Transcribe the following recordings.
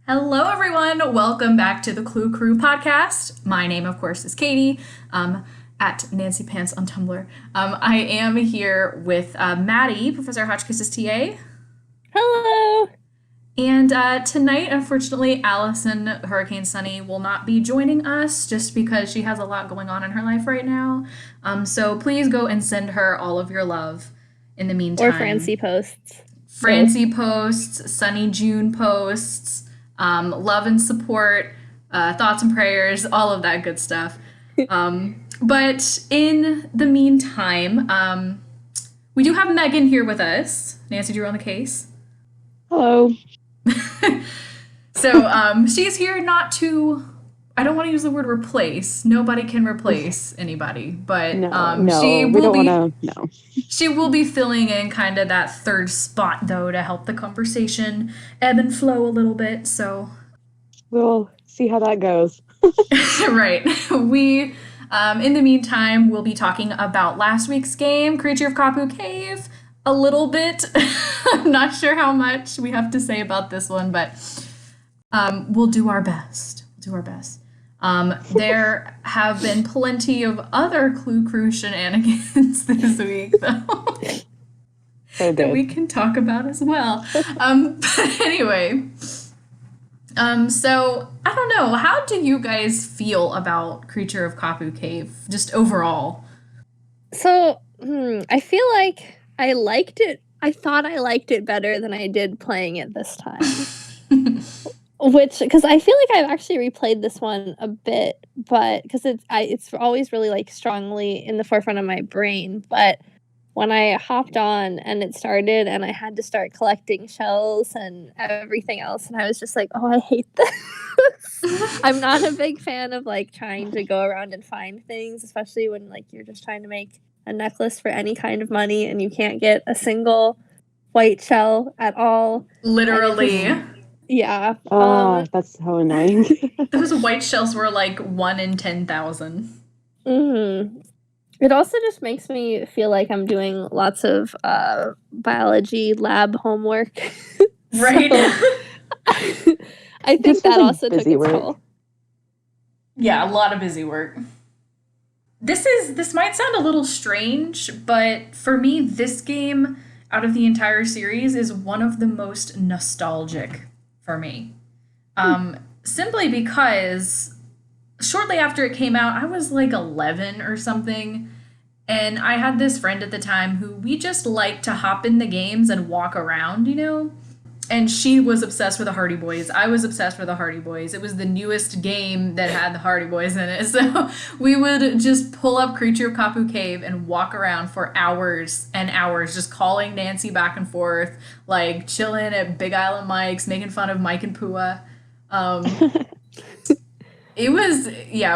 Hello, everyone. Welcome back to the Clue Crew podcast. My name, of course, is Katie, at Nancy Pants on Tumblr. I am here with Maddie, Professor Hotchkiss's TA. Hello. And tonight, unfortunately, Allison, Hurricane Sunny, will not be joining us just because she has a lot going on in her life right now. So please go and send her all of your love in the meantime. Or Francie posts. Francie posts, Sunny June posts. Love and support, thoughts and prayers, all of that good stuff. But in the meantime, we do have Megan here with us. Nancy, do you on the case? Hello. So she's here not to, I don't want to use the word replace. Nobody can replace anybody, but she will be filling in kind of that third spot, though, to help the conversation ebb and flow a little bit, so. We'll see how that goes. Right. We, in the meantime, we'll be talking about last week's game, Creature of Kapu Cave, a little bit. I'm not sure how much we have to say about this one, but we'll do our best. There have been plenty of other Clue Crew shenanigans this week, though, that we can talk about as well. But anyway, so I don't know. How do you guys feel about Creature of Kapu Cave, just overall? So, I feel like I liked it. I thought I liked it better than I did playing it this time. Because I feel like I've actually replayed this one a bit, but because it's always really like strongly in the forefront of my brain. But when I hopped on and it started, and I had to start collecting shells and everything else, and I was just like, oh, I hate this. I'm not a big fan of like trying to go around and find things, especially when like you're just trying to make a necklace for any kind of money and you can't get a single white shell at all. Literally. Yeah. That's so annoying. Those white shells were like 1 in 10,000. Mm-hmm. It also just makes me feel like I'm doing lots of biology lab homework. Right. I think that also took its toll. Yeah, a lot of busy work. This might sound a little strange, but for me, this game out of the entire series is one of the most nostalgic for me. Simply because shortly after it came out, I was like 11 or something, and I had this friend at the time who we just liked to hop in the games and walk around, and she was obsessed with the Hardy Boys. I was obsessed with the Hardy Boys. It was the newest game that had the Hardy Boys in it, so we would just pull up Creature of Kapu Cave and walk around for hours and hours, just calling Nancy back and forth, like chilling at Big Island Mike's, making fun of Mike and Pua. It was,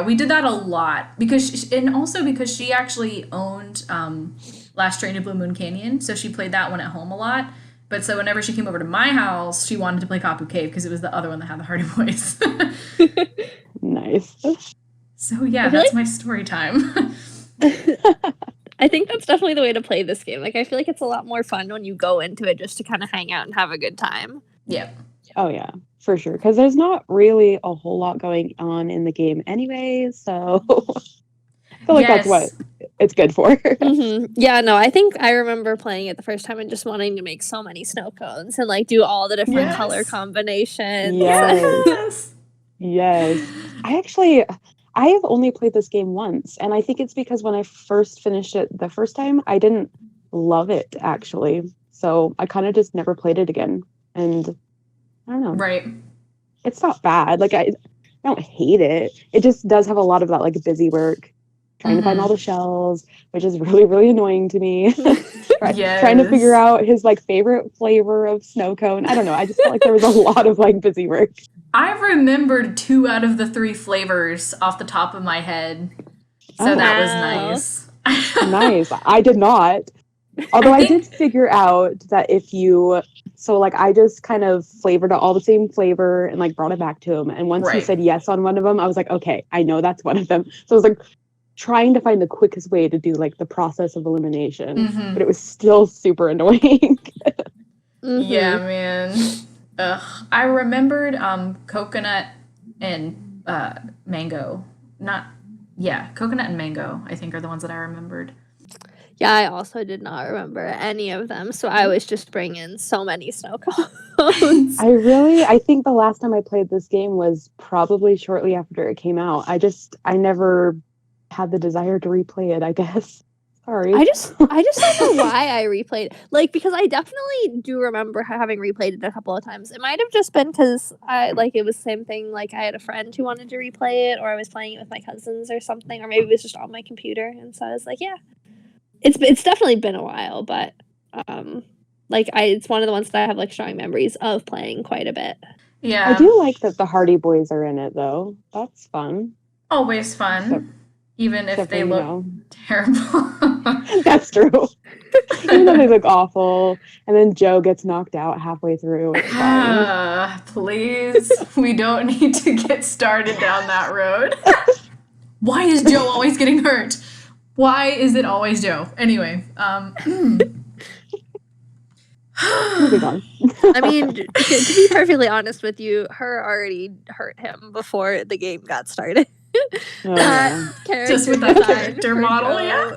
we did that a lot because she actually owned Last Train to Blue Moon Canyon, so she played that one at home a lot. But so whenever she came over to my house, she wanted to play Kapu Cave because it was the other one that had the Hardy Boys. Nice. So yeah, that's my story time. I think that's definitely the way to play this game. Like, I feel like it's a lot more fun when you go into it just to kind of hang out and have a good time. Yeah. Oh yeah, for sure. Because there's not really a whole lot going on in the game anyway, so I feel like that's what it's good for. Mm-hmm. Yeah, no, I think I remember playing it the first time and just wanting to make so many snow cones and like do all the different color combinations. Yes. I have only played this game once, and I think it's because when I first finished it the first time, I didn't love it actually. So I kind of just never played it again. And I don't know. Right. It's not bad. Like I don't hate it. It just does have a lot of that like busy work. Trying to find all the shells, which is really, really annoying to me. Trying to figure out his like favorite flavor of snow cone. I don't know. I just felt like there was a lot of like busy work. I remembered 2 out of the 3 flavors off the top of my head. So that was nice. Nice. I did not. Although I did figure out that I just kind of flavored all the same flavor and like brought it back to him. And once he said yes on one of them, I was like, okay, I know that's one of them. So I was like, trying to find the quickest way to do like the process of elimination, but it was still super annoying. Yeah, man. I remembered coconut and mango. Coconut and mango, I think, are the ones that I remembered. Yeah, I also did not remember any of them, so I was just bringing so many snow cones. I think the last time I played this game was probably shortly after it came out. I never had the desire to replay it, I guess. Sorry. I just don't know why I replayed. Like, because I definitely do remember having replayed it a couple of times. It might have just been because it was the same thing. Like, I had a friend who wanted to replay it, or I was playing it with my cousins or something, or maybe it was just on my computer. And so I was like, yeah, it's definitely been a while, but it's one of the ones that I have like strong memories of playing quite a bit. Yeah, I do like that the Hardy Boys are in it though. That's fun. Always fun. Even if they look terrible. That's true. Even though they look awful. And then Joe gets knocked out halfway through. It's fine. Please. We don't need to get started down that road. Why is Joe always getting hurt? Why is it always Joe? Anyway. Moving on. I mean, to be perfectly honest with you, her already hurt him before the game got started. Just with that character model, yeah.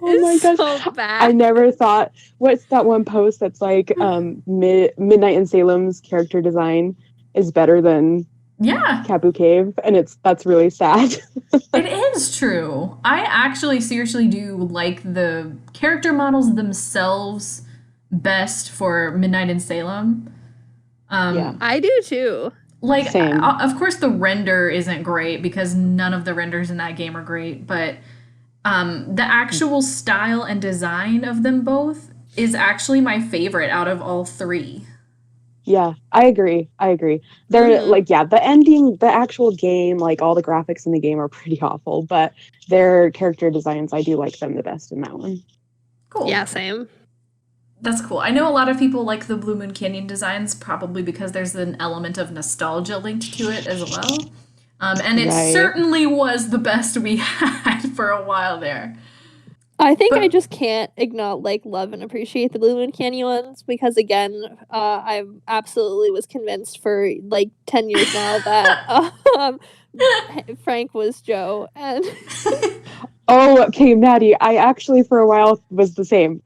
Oh my gosh. So bad. I never thought, what's that one post that's like Midnight in Salem's character design is better than Kapu Cave, and that's really sad. It is true. I actually seriously do like the character models themselves best for Midnight in Salem. I do too. Like, of course, the render isn't great because none of the renders in that game are great, but the actual style and design of them both is actually my favorite out of all three. Yeah, I agree. They're the ending, the actual game, like all the graphics in the game are pretty awful, but their character designs, I do like them the best in that one. Cool. Yeah, same. That's cool. I know a lot of people like the Blue Moon Canyon designs probably because there's an element of nostalgia linked to it as well. And it certainly was the best we had for a while there. I think I just can't love and appreciate the Blue Moon Canyon ones because, again, I absolutely was convinced for 10 years now that Frank was Joe. And oh, okay, Maddie, I actually for a while was the same.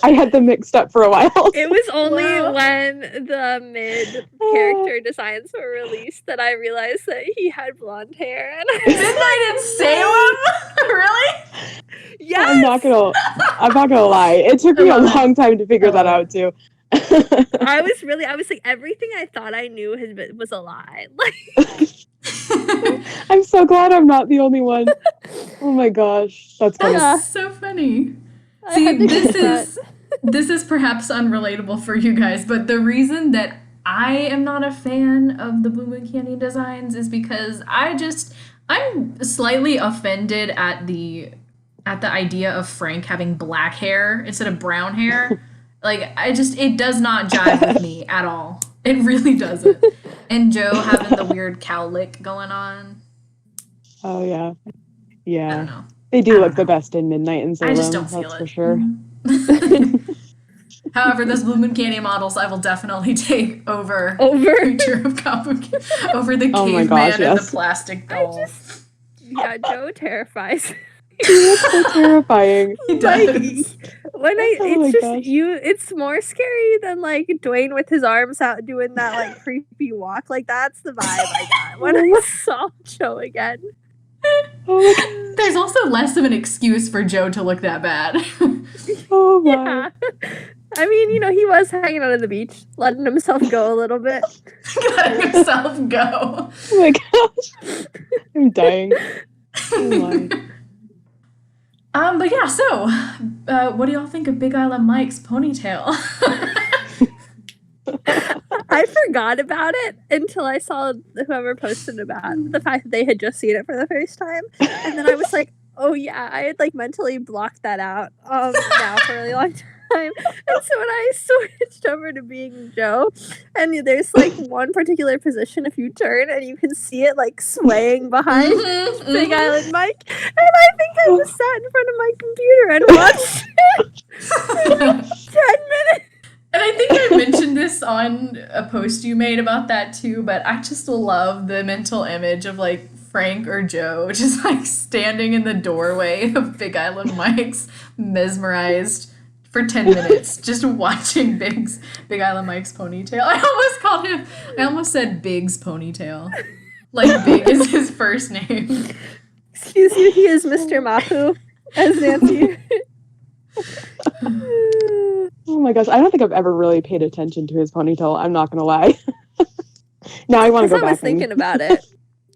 I had them mixed up for a while. It was only when the mid-character designs were released that I realized that he had blonde hair. And Midnight in Salem? Really? Yes! I'm not gonna lie. It took me a long time to figure that out too. I was like, everything I thought I knew was a lie. I'm so glad I'm not the only one. Oh my gosh, that's funny. That's so funny. See, this is perhaps unrelatable for you guys, but the reason that I am not a fan of the Blue Moon Canyon designs is because I'm slightly offended at the idea of Frank having black hair instead of brown hair. It does not jive with me at all. It really doesn't. And Joe having the weird cowlick going on. Oh yeah. Yeah. I don't know. They do look the best in Midnight in Salem. I just don't feel that's it. for sure. However, those Blue Moon Canyon models I will definitely take over Creature of Kapu Cave, over the caveman and the plastic doll. Joe terrifies me. He looks so terrifying. He does. It's more scary than Dwayne with his arms out doing that creepy walk. That's the vibe I got when I saw Joe again. There's also less of an excuse for Joe to look that bad. Oh my. Yeah. I mean, he was hanging out on the beach, letting himself go a little bit. Letting himself go. Oh my gosh. I'm dying. Oh my. But yeah, so what do y'all think of Big Island Mike's ponytail? I forgot about it until I saw whoever posted about the fact that they had just seen it for the first time. And then I was like, oh yeah, I had mentally blocked that out now for a really long time. And so when I switched over to being Joe, and there's one particular position if you turn and you can see it swaying behind Big Island Mike, and I think I just sat in front of my computer and watched it for 10 minutes. And I think I mentioned this on a post you made about that too, but I just love the mental image of like Frank or Joe just like standing in the doorway of Big Island Mike's, mesmerized for 10 minutes, just watching Big Island Mike's ponytail. I almost said Big's ponytail. Like Big is his first name. Excuse you, he is Mr. Mapu as Nancy. Oh my gosh, I don't think I've ever really paid attention to his ponytail. I'm not gonna lie. Now I want to go back. I was thinking about it.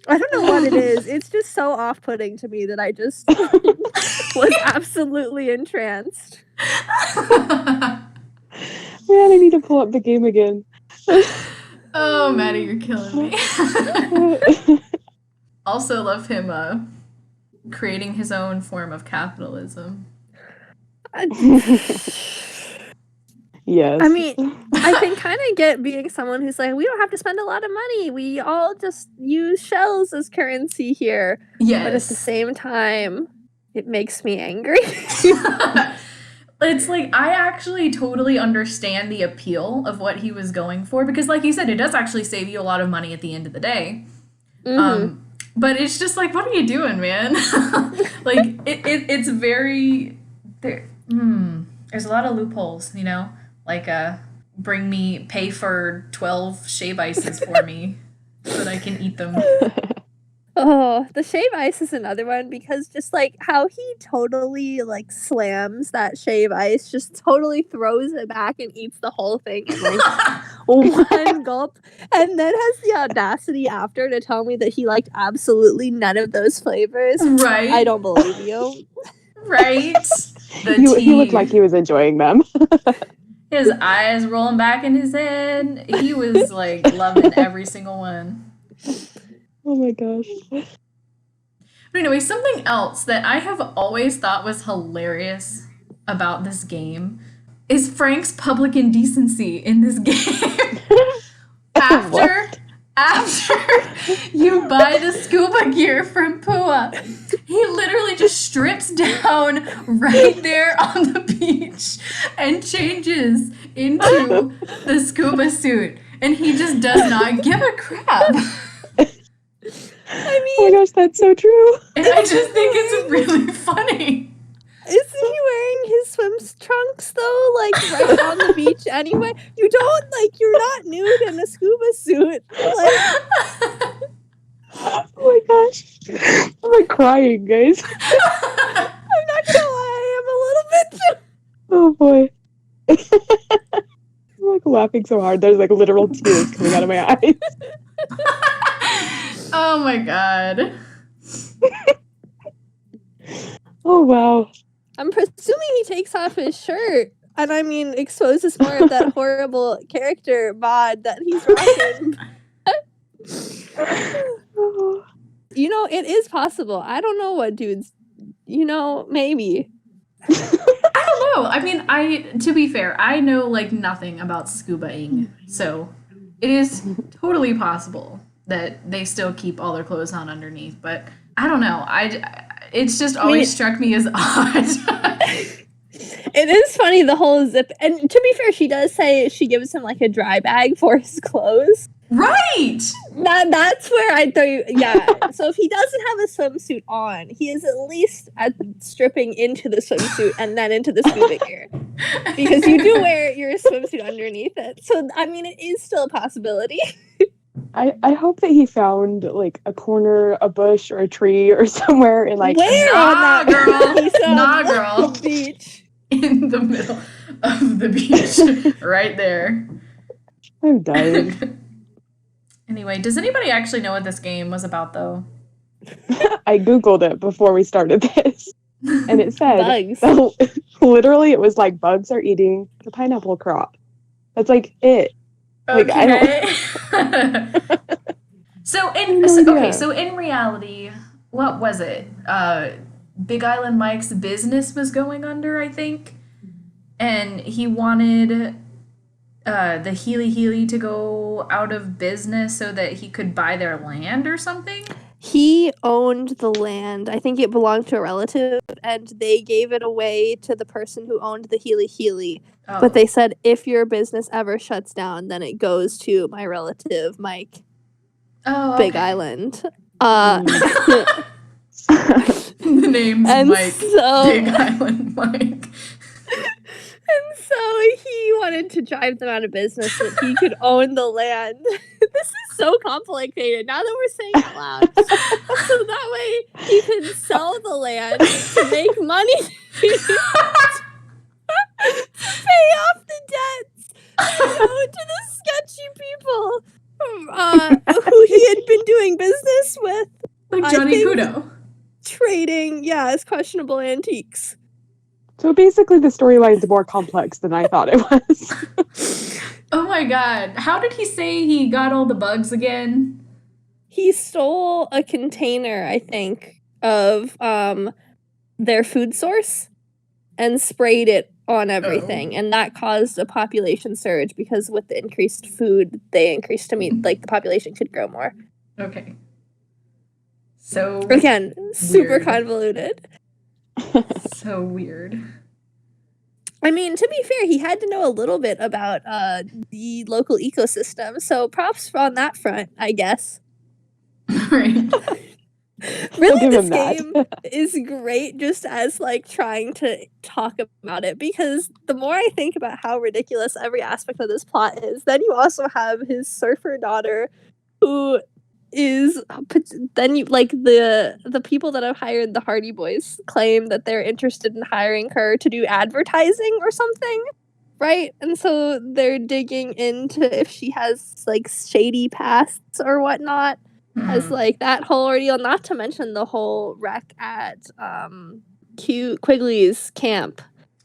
I don't know what it is. It's just so off-putting to me that I just was absolutely entranced. Man, I need to pull up the game again. Oh, Maddie, you're killing me. Also love him creating his own form of capitalism. Yes. I mean, I can kind of get being someone who's like, we don't have to spend a lot of money. We all just use shells as currency here. Yes. But at the same time, it makes me angry. It's like, I actually totally understand the appeal of what he was going for, because like you said, it does actually save you a lot of money at the end of the day. Mm-hmm. But it's just like, what are you doing, man? Like, it's very... There's a lot of loopholes, you know? Like, pay for 12 shave ices for me so that I can eat them. Oh, the shave ice is another one, because just like how he totally like slams that shave ice, just totally throws it back and eats the whole thing in like one gulp, and then has the audacity after to tell me that he liked absolutely none of those flavors. Right. I don't believe you. Right. He looked like he was enjoying them. His eyes rolling back in his head. He was like loving every single one. Oh my gosh. But anyway, something else that I have always thought was hilarious about this game is Frank's public indecency in this game. After you buy the scuba gear from Pua, he literally just strips down right there on the beach and changes into the scuba suit. And he just does not give a crap. I mean, oh my gosh, that's so true. And I just think it's really funny. Isn't he wearing his swim trunks though, like right on the beach anyway? You don't, like, you're not nude in a scuba suit. Like, oh my gosh. I'm like crying, guys. I'm not gonna lie, I'm a little bit too. Oh boy. I'm like laughing so hard. There's like literal tears coming out of my eyes. Oh my god. Oh wow. I'm presuming he takes off his shirt, and I mean exposes more of that horrible character mod that he's rocking. You know, it is possible. I don't know what dudes, you know, maybe. I don't know. I mean, to be fair, I know like nothing about scuba-ing, so it is totally possible that they still keep all their clothes on underneath, but I don't know. It's just always struck me as odd. It is funny, the whole zip. And to be fair, she does say she gives him like a dry bag for his clothes. Right! That's where I throw you. Yeah. So if he doesn't have a swimsuit on, he is at least stripping into the swimsuit and then into the scuba gear. Because you do wear your swimsuit underneath it. So, I mean, it is still a possibility. I hope that he found like a corner, a bush, or a tree or somewhere in like where on that girl beach in the middle of the beach, right there. I'm dying. Anyway, does anybody actually know what this game was about though? I googled it before we started this, and it said bugs. Literally, it was like bugs are eating the pineapple crop. That's like it. Okay. Like, I don't... So in reality, what was it? Big Island Mike's business was going under, I think, and he wanted the Healy to go out of business so that he could buy their land or something. he owned the land. I think it belonged to a relative, and they gave it away to the person who owned the Healy Healy. Oh. But they said, if your business ever shuts down, then it goes to my relative, Mike. Big Island. The name's Mike. Big Island Mike. And so he wanted to drive them out of business so that he could own the land. This is so complicated now that we're saying it out loud. So that way he can sell the land to make money to pay off the debts to the sketchy people who he had been doing business with. Like Johnny Kudo. Trading, as questionable antiques. So basically the storyline's more complex than I thought it was. Oh my god. How did he say he got all the bugs again? He stole a container, I think, of their food source and sprayed it on everything. And that caused a population surge because with the increased food, they increased to mean like the population could grow more. Okay. So again, super convoluted. So weird. I mean, to be fair, he had to know a little bit about the local ecosystem, so props on that front, I guess. Right. Really, this game is great just as, like, trying to talk about it, because the more I think about how ridiculous every aspect of this plot is, then you also have his surfer daughter, who is then you like the people that have hired the Hardy Boys claim that they're interested in hiring her to do advertising or something, right? And so they're digging into if she has like shady pasts or whatnot, as like that whole ordeal. Not to mention the whole wreck at Quigley's camp,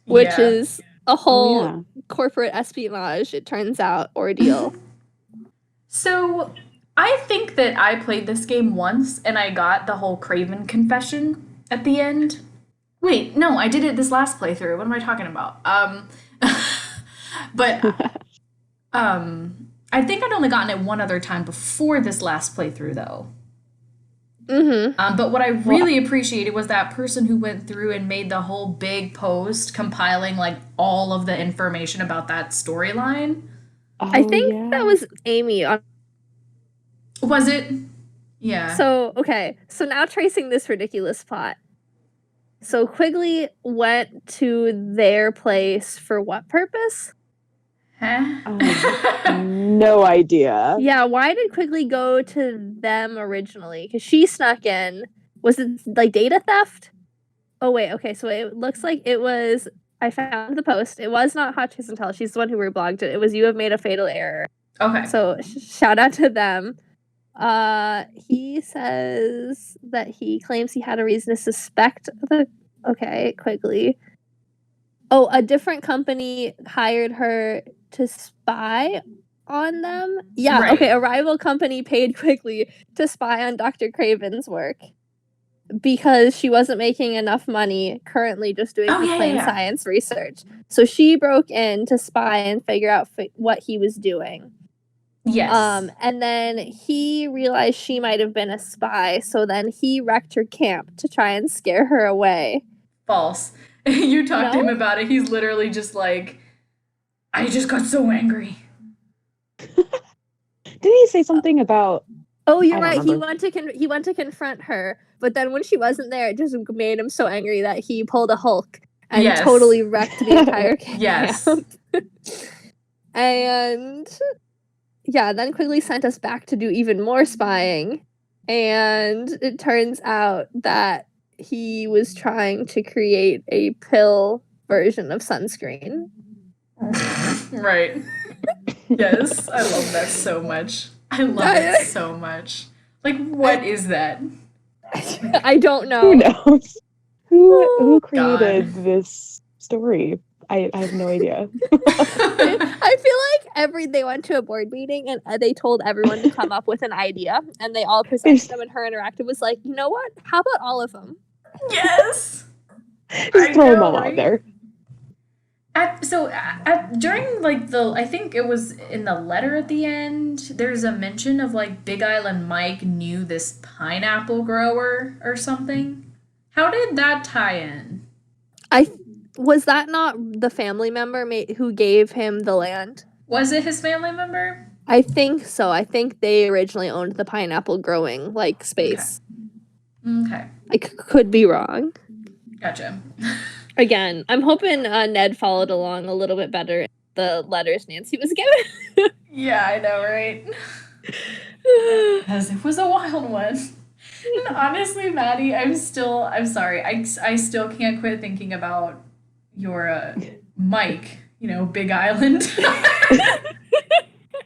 which is a whole corporate espionage, it turns out, ordeal. So I think that I played this game once and I got the whole Craven confession at the end. Wait, no, I did it this last playthrough. What am I talking about? I think I'd only gotten it one other time before this last playthrough, though. But what I really appreciated was that person who went through and made the whole big post compiling like all of the information about that storyline. I think that was Amy on. Was it? Yeah. So, okay. So now tracing this ridiculous plot. So Quigley went to their place for what purpose? No idea. Yeah, why did Quigley go to them originally? Because she snuck in. Was it like data theft? Oh, wait. Okay, so it looks like it was... I found the post. It was not Hot Chase and Tell. She's the one who reblogged it. It was You Have Made a Fatal Error. Okay. So shout out to them. He says that he claims he had a reason to suspect the... Okay, Quigley. Oh, a different company hired her to spy on them? Yeah, right. Okay, a rival company paid Quigley to spy on Dr. Craven's work because she wasn't making enough money currently just doing plain science research. So she broke in to spy and figure out what he was doing. Yes. And then he realized she might have been a spy, so then he wrecked her camp to try and scare her away. False. You talked to him about it. He's literally just like, I just got so angry. Didn't he say something about... Oh, you're right. He went to confront her, but then when she wasn't there, it just made him so angry that he pulled a Hulk and totally wrecked the entire camp. Yes. And yeah, then Quigley sent us back to do even more spying, and it turns out that he was trying to create a pill version of sunscreen. Right. Yes, I love that so much. I love it so much. Like, what is that? I don't know. Who knows? Who created this story? I have no idea. I feel like they went to a board meeting and they told everyone to come up with an idea, and they all presented them, and Her Interactive was like, you know what? How about all of them? Yes! Just throw them all out there. During like I think it was in the letter at the end, there's a mention of like Big Island Mike knew this pineapple grower or something. How did that tie in? Was that not the family member who gave him the land? Was it his family member? I think so. I think they originally owned the pineapple growing like space. Okay. I could be wrong. Gotcha. Again, I'm hoping Ned followed along a little bit better in the letters Nancy was given. Yeah, I know, right? Because it was a wild one. And honestly, Maddie, I'm sorry. I still can't quit thinking about your Mike, Big Island.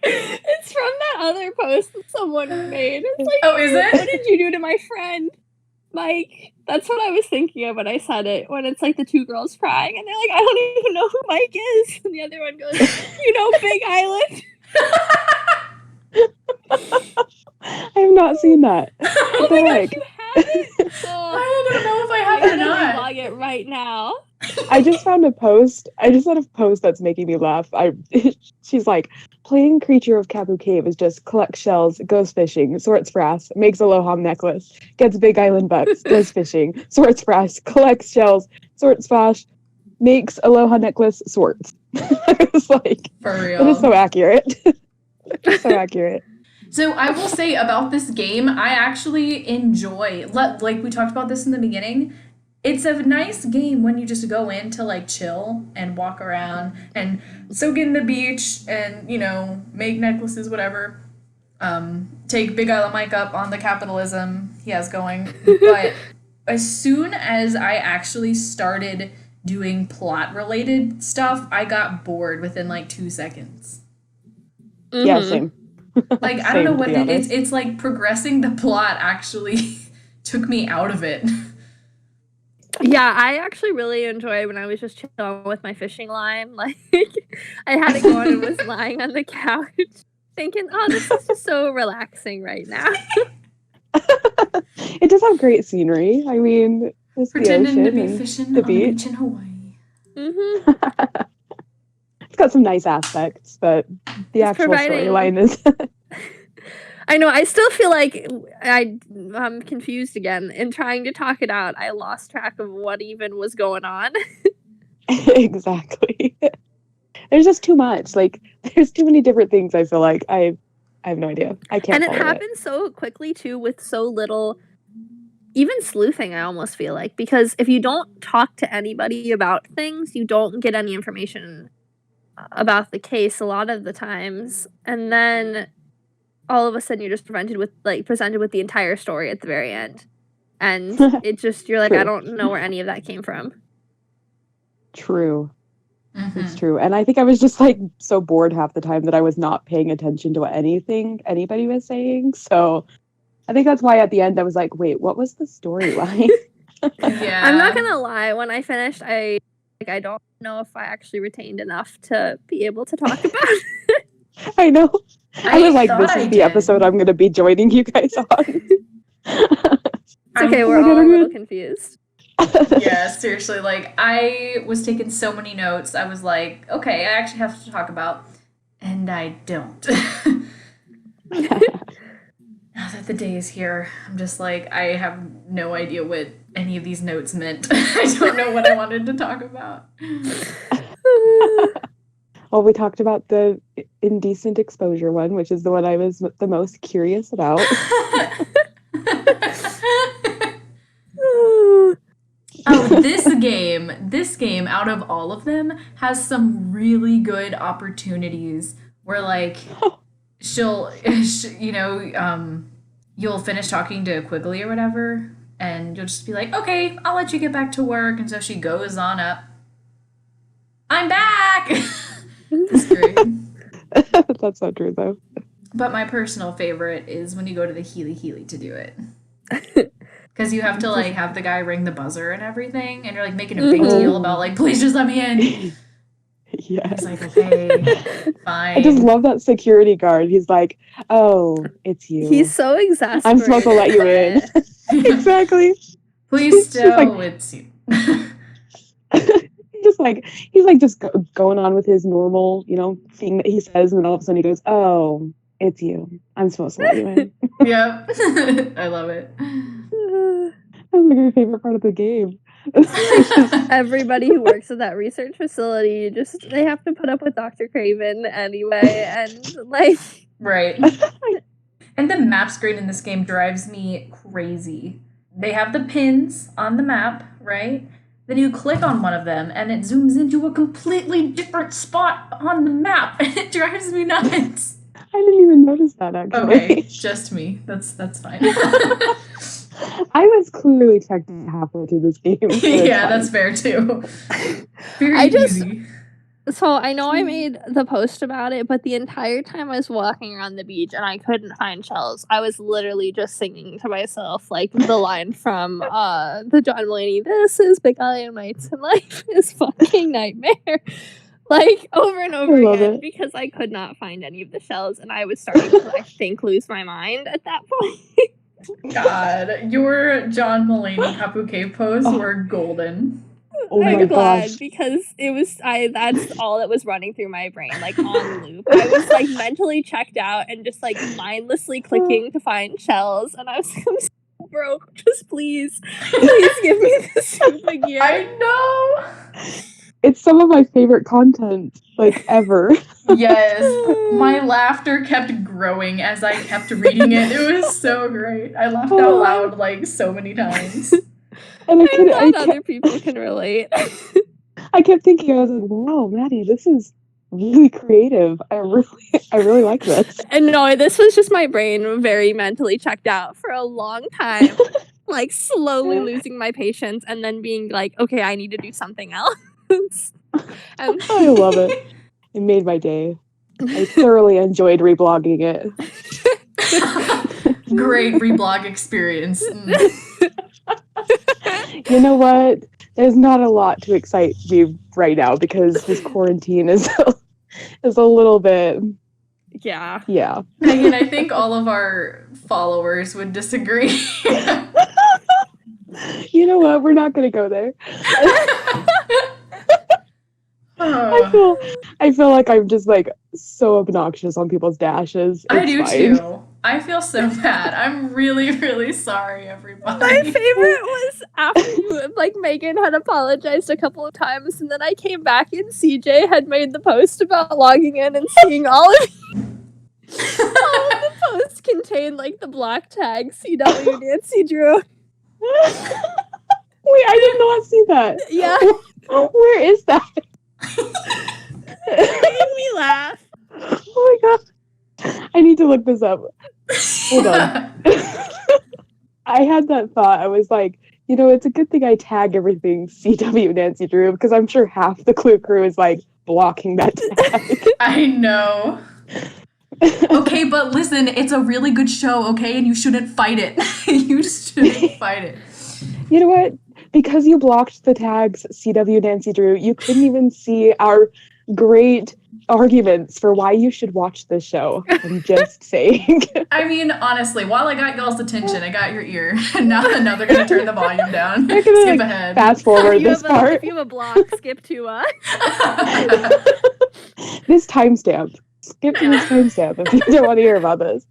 It's from that other post that someone made. It's like, oh, is it? What did you do to my friend, Mike? That's what I was thinking of when I said it. When it's like the two girls crying, and they're like, I don't even know who Mike is. And the other one goes, Big Island. I have not seen that. Oh my gosh, you haven't? I don't know if I have or not. I'm gonna vlog it right now. I just found a post. I just found a post that's making me laugh. She's like, playing Creature of Kapu Cave is just collect shells, goes fishing, sorts frass, makes aloha necklace, gets Big Island bucks, goes fishing, sorts frass, collects shells, sorts fash, makes aloha necklace, sorts. I was like, for real. That is so accurate. So accurate. So I will say about this game, I actually enjoy, like we talked about this in the beginning, it's a nice game when you just go in to like chill and walk around and soak in the beach and, make necklaces, whatever. Take Big Island Mike up on the capitalism he has going. But as soon as I actually started doing plot related stuff, I got bored within like 2 seconds. Mm-hmm. Yeah, same. Like, I don't know what it is. It's like progressing the plot actually took me out of it. Yeah, I actually really enjoyed when I was just chilling with my fishing line. Like, I had it going and was lying on the couch thinking, oh, this is just so relaxing right now. It does have great scenery. I mean, it's pretending the to be ocean fishing the on the beach in Hawaii. Mm-hmm. It's got some nice aspects, but the actual storyline is... I know, I still feel like I'm confused again. In trying to talk it out, I lost track of what even was going on. Exactly. There's just too much. Like, there's too many different things, I feel like. I have no idea. I can't. And it happens so quickly, too, with so little... Even sleuthing, I almost feel like. Because if you don't talk to anybody about things, you don't get any information about the case a lot of the times. And then... all of a sudden you're just presented with the entire story at the very end. And you're like, I don't know where any of that came from. True. Mm-hmm. It's true. And I think I was just like so bored half the time that I was not paying attention to what anybody was saying. So I think that's why at the end I was like, wait, what was the storyline? Yeah. I'm not gonna lie, when I finished, I don't know if I actually retained enough to be able to talk about it. I know. I was like, this is the did. episode I'm going to be joining you guys on. It's okay, we're all a little confused. Yeah, seriously, like, I was taking so many notes, I was like, okay, I actually have to talk about, and I don't. Now that the day is here, I'm just like, I have no idea what any of these notes meant. I don't know what I wanted to talk about. Well, we talked about the indecent exposure one, which is the one I was the most curious about. Oh, this game, out of all of them, has some really good opportunities where, like, you'll finish talking to Quigley or whatever, and you'll just be like, okay, I'll let you get back to work, and so she goes on up. I'm back! That's great. That's not true, though. But my personal favorite is when you go to the Healy to do it. Because you have to, like, have the guy ring the buzzer and everything, and you're, like, making a big deal about, like, please just let me in. Yeah. He's like, okay, fine. I just love that security guard. He's like, oh, it's you. He's so exasperated. I'm supposed to let you in. Exactly. Please still, it's you. Just he's like just going on with his normal, thing that he says, and then all of a sudden he goes, "Oh, it's you. I'm supposed to let you in." Yep. I love it. That's like my favorite part of the game. Everybody who works at that research facility, they have to put up with Dr. Craven anyway, and like... Right. And the map screen in this game drives me crazy. They have the pins on the map, right? Then you click on one of them, and it zooms into a completely different spot on the map, and it drives me nuts. I didn't even notice that, actually. Okay, just me. That's fine. I was clearly checked halfway through this game. So yeah, that's fair too. Very easy. So I know I made the post about it, but the entire time I was walking around the beach and I couldn't find shells, I was literally just singing to myself like the line from the John Mulaney, "This is Big Island Nights and life is fucking nightmare." Like over and over again because I could not find any of the shells and I was starting to, I think, lose my mind at that point. God, your John Mulaney Kapu Cave posts were golden. Oh I'm glad gosh. because that's all that was running through my brain, like on loop. I was like mentally checked out and just like mindlessly clicking to find shells, and I was like, I'm so broke. Just please give me this super gear. I know. It's some of my favorite content, like, ever. Yes. My laughter kept growing as I kept reading it. It was so great. I laughed out loud like so many times. And I other people can relate. I kept thinking, I was like, wow, Maddie, this is really creative. I really like this. And no, this was just my brain very mentally checked out for a long time. Like slowly losing my patience and then being like, okay, I need to do something else. I love it. It made my day. I thoroughly enjoyed reblogging it. Great reblog experience. You know what? There's not a lot to excite me right now because this quarantine is a little bit. Yeah. Megan, I think all of our followers would disagree. You know what? We're not going to go there. I feel like I'm just like so obnoxious on people's dashes. I do too. I feel so bad. I'm really, really sorry, everybody. My favorite was after you, like, Megan had apologized a couple of times, and then I came back and CJ had made the post about logging in and seeing all of the posts contained like the black tag CW Nancy Drew. Wait, I did not see that. Yeah. Where is that? It made me laugh. Oh my god. I need to look this up. Hold on. I had that thought. I was like, it's a good thing I tag everything CW Nancy Drew because I'm sure half the Clue crew is like blocking that tag. I know. Okay, but listen, it's a really good show, okay? And you shouldn't fight it. You shouldn't fight it. You know what? Because you blocked the tags CW Nancy Drew, you couldn't even see our great arguments for why you should watch this show. I'm just saying. I mean, honestly, while I got y'all's attention, I got your ear. now they're going to turn the volume down. They're gonna, skip ahead. Fast forward this part. If you have a block, skip to this timestamp. Skip to this timestamp if you don't want to hear about this.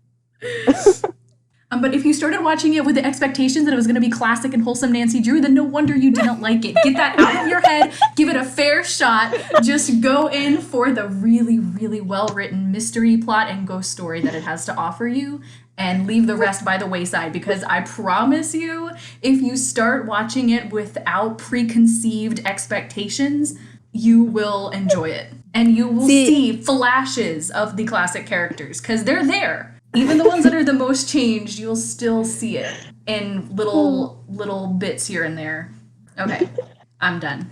But if you started watching it with the expectations that it was going to be classic and wholesome Nancy Drew, then no wonder you didn't like it. Get that out of your head. Give it a fair shot. Just go in for the really, really well-written mystery plot and ghost story that it has to offer you, and leave the rest by the wayside, because I promise you, if you start watching it without preconceived expectations, you will enjoy it. And you will see flashes of the classic characters, because they're there. Even the ones that are the most changed, you'll still see it in little bits here and there. Okay, I'm done.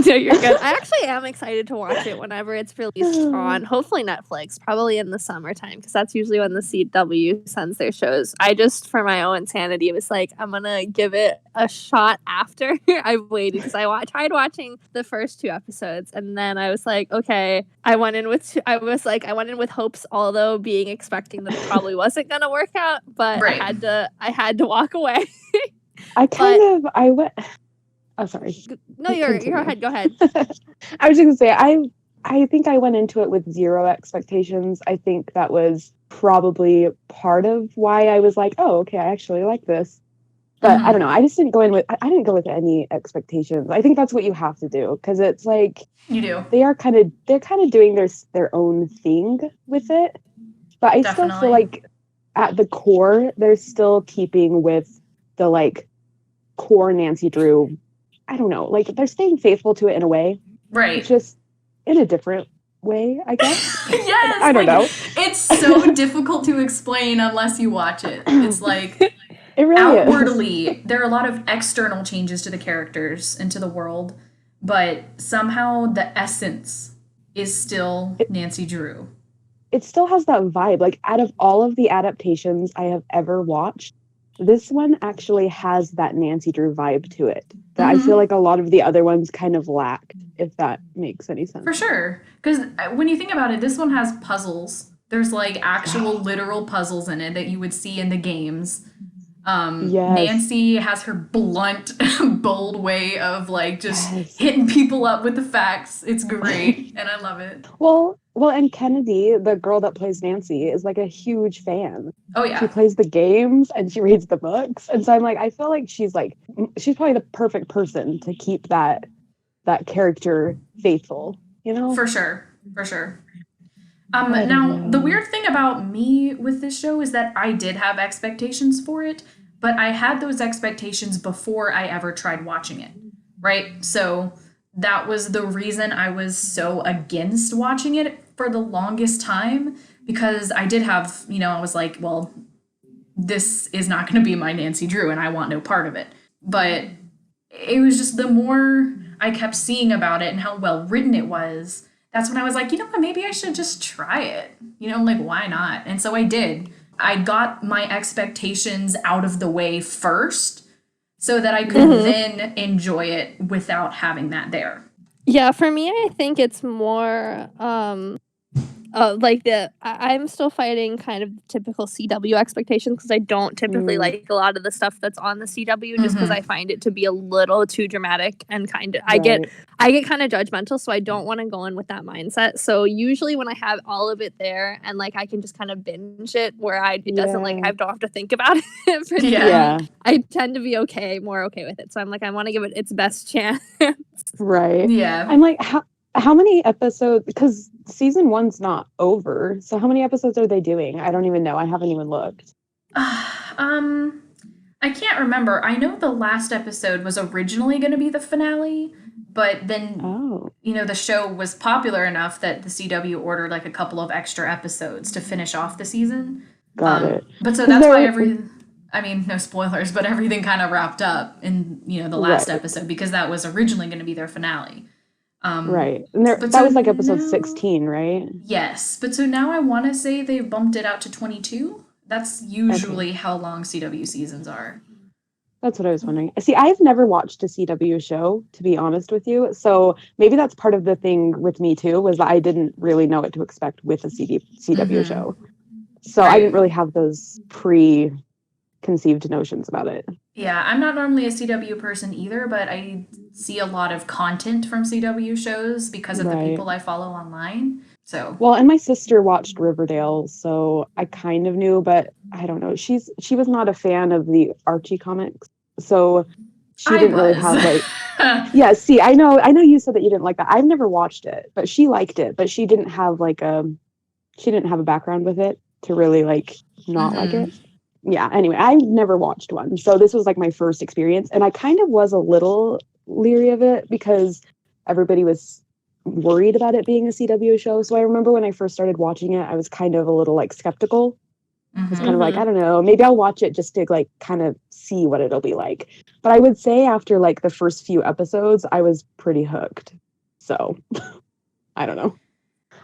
No, you're good. I actually am excited to watch it whenever it's released on, hopefully Netflix, probably in the summertime, because that's usually when the CW sends their shows. I just, for my own sanity, was like, I'm going to give it a shot after I've waited, because I tried watching the first 2 episodes, and then I was like, okay, I went in with hopes, although expecting that it probably wasn't going to work out, but right. I had to walk away. Oh, sorry. No, you're ahead. Go ahead. I was just gonna say I think I went into it with zero expectations. I think that was probably part of why I was like, oh, okay, I actually like this. But I don't know. I just didn't go in with I didn't go with any expectations. I think that's what you have to do because it's like you do. They're kind of doing their own thing with it. But I still feel like at the core, they're still keeping with the like core Nancy Drew. I don't know, like they're staying faithful to it in a way, right? Just in a different way, I guess. Yes, I don't know. It's so difficult to explain unless you watch it. It's like it really outwardly, there are a lot of external changes to the characters and to the world, but somehow the essence is still Nancy Drew. It still has that vibe. Like out of all of the adaptations I have ever watched, this one actually has that Nancy Drew vibe to it that I feel like a lot of the other ones kind of lacked, if that makes any sense. For sure. Because when you think about it, this one has puzzles. There's like actual literal puzzles in it that you would see in the games. Nancy has her blunt, bold way of like just hitting people up with the facts. It's great, and I love it. Well, and Kennedy, the girl that plays Nancy, is like a huge fan. Oh yeah, she plays the games and she reads the books, and so I'm like, I feel like she's probably the perfect person to keep that character faithful. You know, for sure. Now, the weird thing about me with this show is that I did have expectations for it, but I had those expectations before I ever tried watching it, right? So that was the reason I was so against watching it for the longest time, because I did have, I was like, well, this is not going to be my Nancy Drew and I want no part of it. But it was just the more I kept seeing about it and how well written it was, that's when I was like, you know what, maybe I should just try it. Like, why not? And so I did. I got my expectations out of the way first so that I could then enjoy it without having that there. Yeah, for me, I think it's more I'm still fighting kind of typical CW expectations because I don't typically like a lot of the stuff that's on the CW just because I find it to be a little too dramatic and kind of I get kind of judgmental, so I don't want to go in with that mindset. So usually when I have all of it there and like I can just kind of binge it where it doesn't like I don't have to think about it. I tend to be more okay with it. So I'm like, I want to give it its best chance. Right. Yeah. I'm like, how many episodes? Because season 1's not over. So how many episodes are they doing? I don't even know. I haven't even looked. I can't remember. I know the last episode was originally going to be the finale, but then, the show was popular enough that the CW ordered like a couple of extra episodes to finish off the season. Got it. But so that's why no spoilers, but everything kind of wrapped up in, the last episode because that was originally going to be their finale. Right. And that was like episode 16, right? Yes. But so now I want to say they bumped it out to 22. That's usually how long CW seasons are. That's what I was wondering. See, I've never watched a CW show, to be honest with you. So maybe that's part of the thing with me too, was that I didn't really know what to expect with a CW show. So I didn't really have those preconceived notions about it. Yeah, I'm not normally a CW person either, but I see a lot of content from CW shows because of the people I follow online. So well, and my sister watched Riverdale, so I kind of knew, but I don't know. She was not a fan of the Archie comics, so she didn't really have like. Yeah, see, I know you said that you didn't like that. I've never watched it, but she liked it, but she didn't have like a background with it to really like not like it. Yeah, anyway, I never watched one. So this was like my first experience. And I kind of was a little leery of it because everybody was worried about it being a CW show. So I remember when I first started watching it, I was kind of a little like skeptical. I was kind of like, I don't know, maybe I'll watch it just to like kind of see what it'll be like. But I would say after like the first few episodes, I was pretty hooked. So I don't know.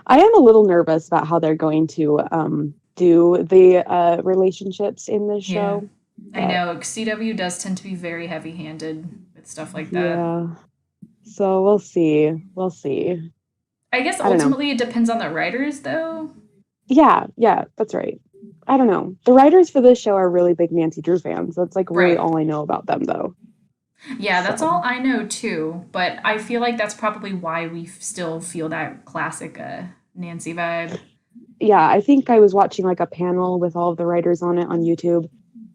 I am a little nervous about how they're going to do the relationships in this show. I know CW does tend to be very heavy-handed with stuff like that. Yeah. So we'll see. I guess ultimately it depends on the writers, though. Yeah, that's right. I don't know. The writers for this show are really big Nancy Drew fans. That's like really all I know about them, though. Yeah, that's So all I know too, but I feel like that's probably why we still feel that classic Nancy vibe. yeah, I think I was watching like a panel with all of the writers on it on YouTube,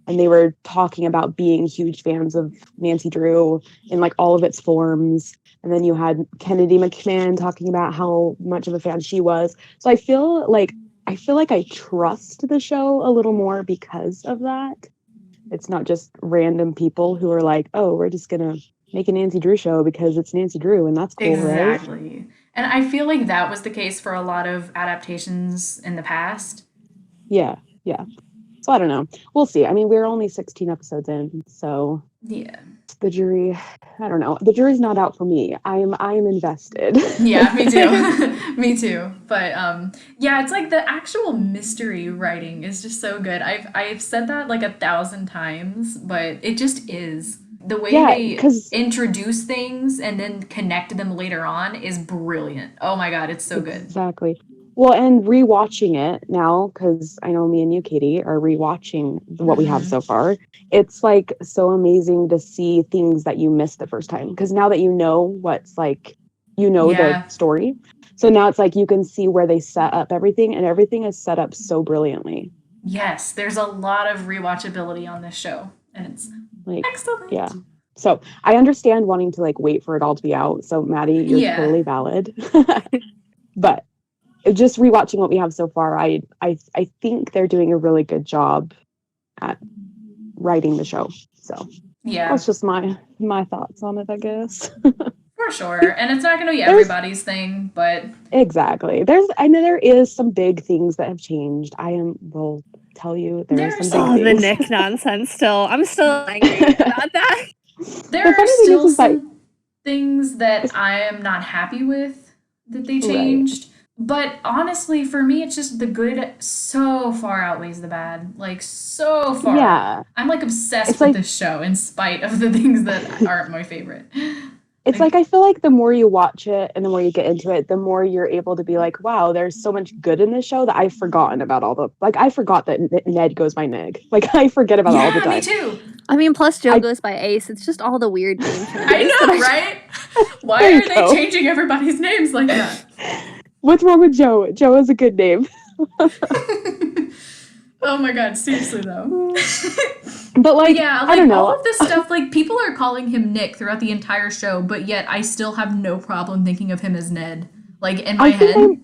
and they were talking about being huge fans of Nancy Drew in like all of its forms. And then you had Kennedy McMahon talking about how much of a fan she was. So I feel like I trust the show a little more because of that. It's not just random people who are like, "Oh, we're just gonna make a Nancy Drew show because it's Nancy Drew and that's cool, right?" Exactly. And I feel like that was the case for a lot of adaptations in the past. Yeah, yeah. So I don't know. We'll see. I mean, we're only 16 episodes in, so Yeah. the jury, I don't know. The jury's not out for me. I am invested. Yeah, me too. Me too. But yeah, it's like the actual mystery writing is just so good. I've said that like 1,000 times, but it just is. The way Yeah, they because introduce things and then connect them later on is brilliant. Oh my god, it's so good. exactly. Well, and rewatching it now, because I know me and you, Katie, are rewatching what we have Hmm. so far. It's like so amazing to see things that you missed the first time. Because now that you know what's like, you know the Yeah. story. So now it's like you can see where they set up everything, and everything is set up so brilliantly. Yes, there's a lot of rewatchability on this show, and it's Like, yeah. excellent. So I understand wanting to like wait for it all to be out. So Maddie, you're Yeah. totally valid. But just rewatching what we have so far, I think they're doing a really good job at writing the show. So Yeah, that's just my thoughts on it, I guess. for sure. And it's not going to be There's everybody's thing, but exactly. I know there is some big things that have changed. Will tell you there are there are some big Oh, the some things. Nick nonsense still. I'm still angry about that. The there are funny thing still is that some things that it's I am not happy with that they right. changed. But honestly, for me, it's just the good so far outweighs the bad. Like, so far. Yeah. I'm like It's obsessed with like this show in spite of the things that aren't my favorite. it's like Like, I feel like the more you watch it and the more you get into it, the more you're able to be like, wow, there's so much good in this show that I've forgotten about all the like I forgot that Ned goes by Ned. Like I forget about it all the yeah, me time. too. I mean, plus Joe I goes by Ace. It's just all the weird name I changes that know, I. right? Why there you are they go. changing everybody's names like that? What's wrong with Joe? Joe is a good name. Oh my god, seriously though. But But like, yeah, I like don't all know. of this stuff, like people are calling him Nick throughout the entire show, but yet I still have no problem thinking of him as Ned. Like in my I think I head.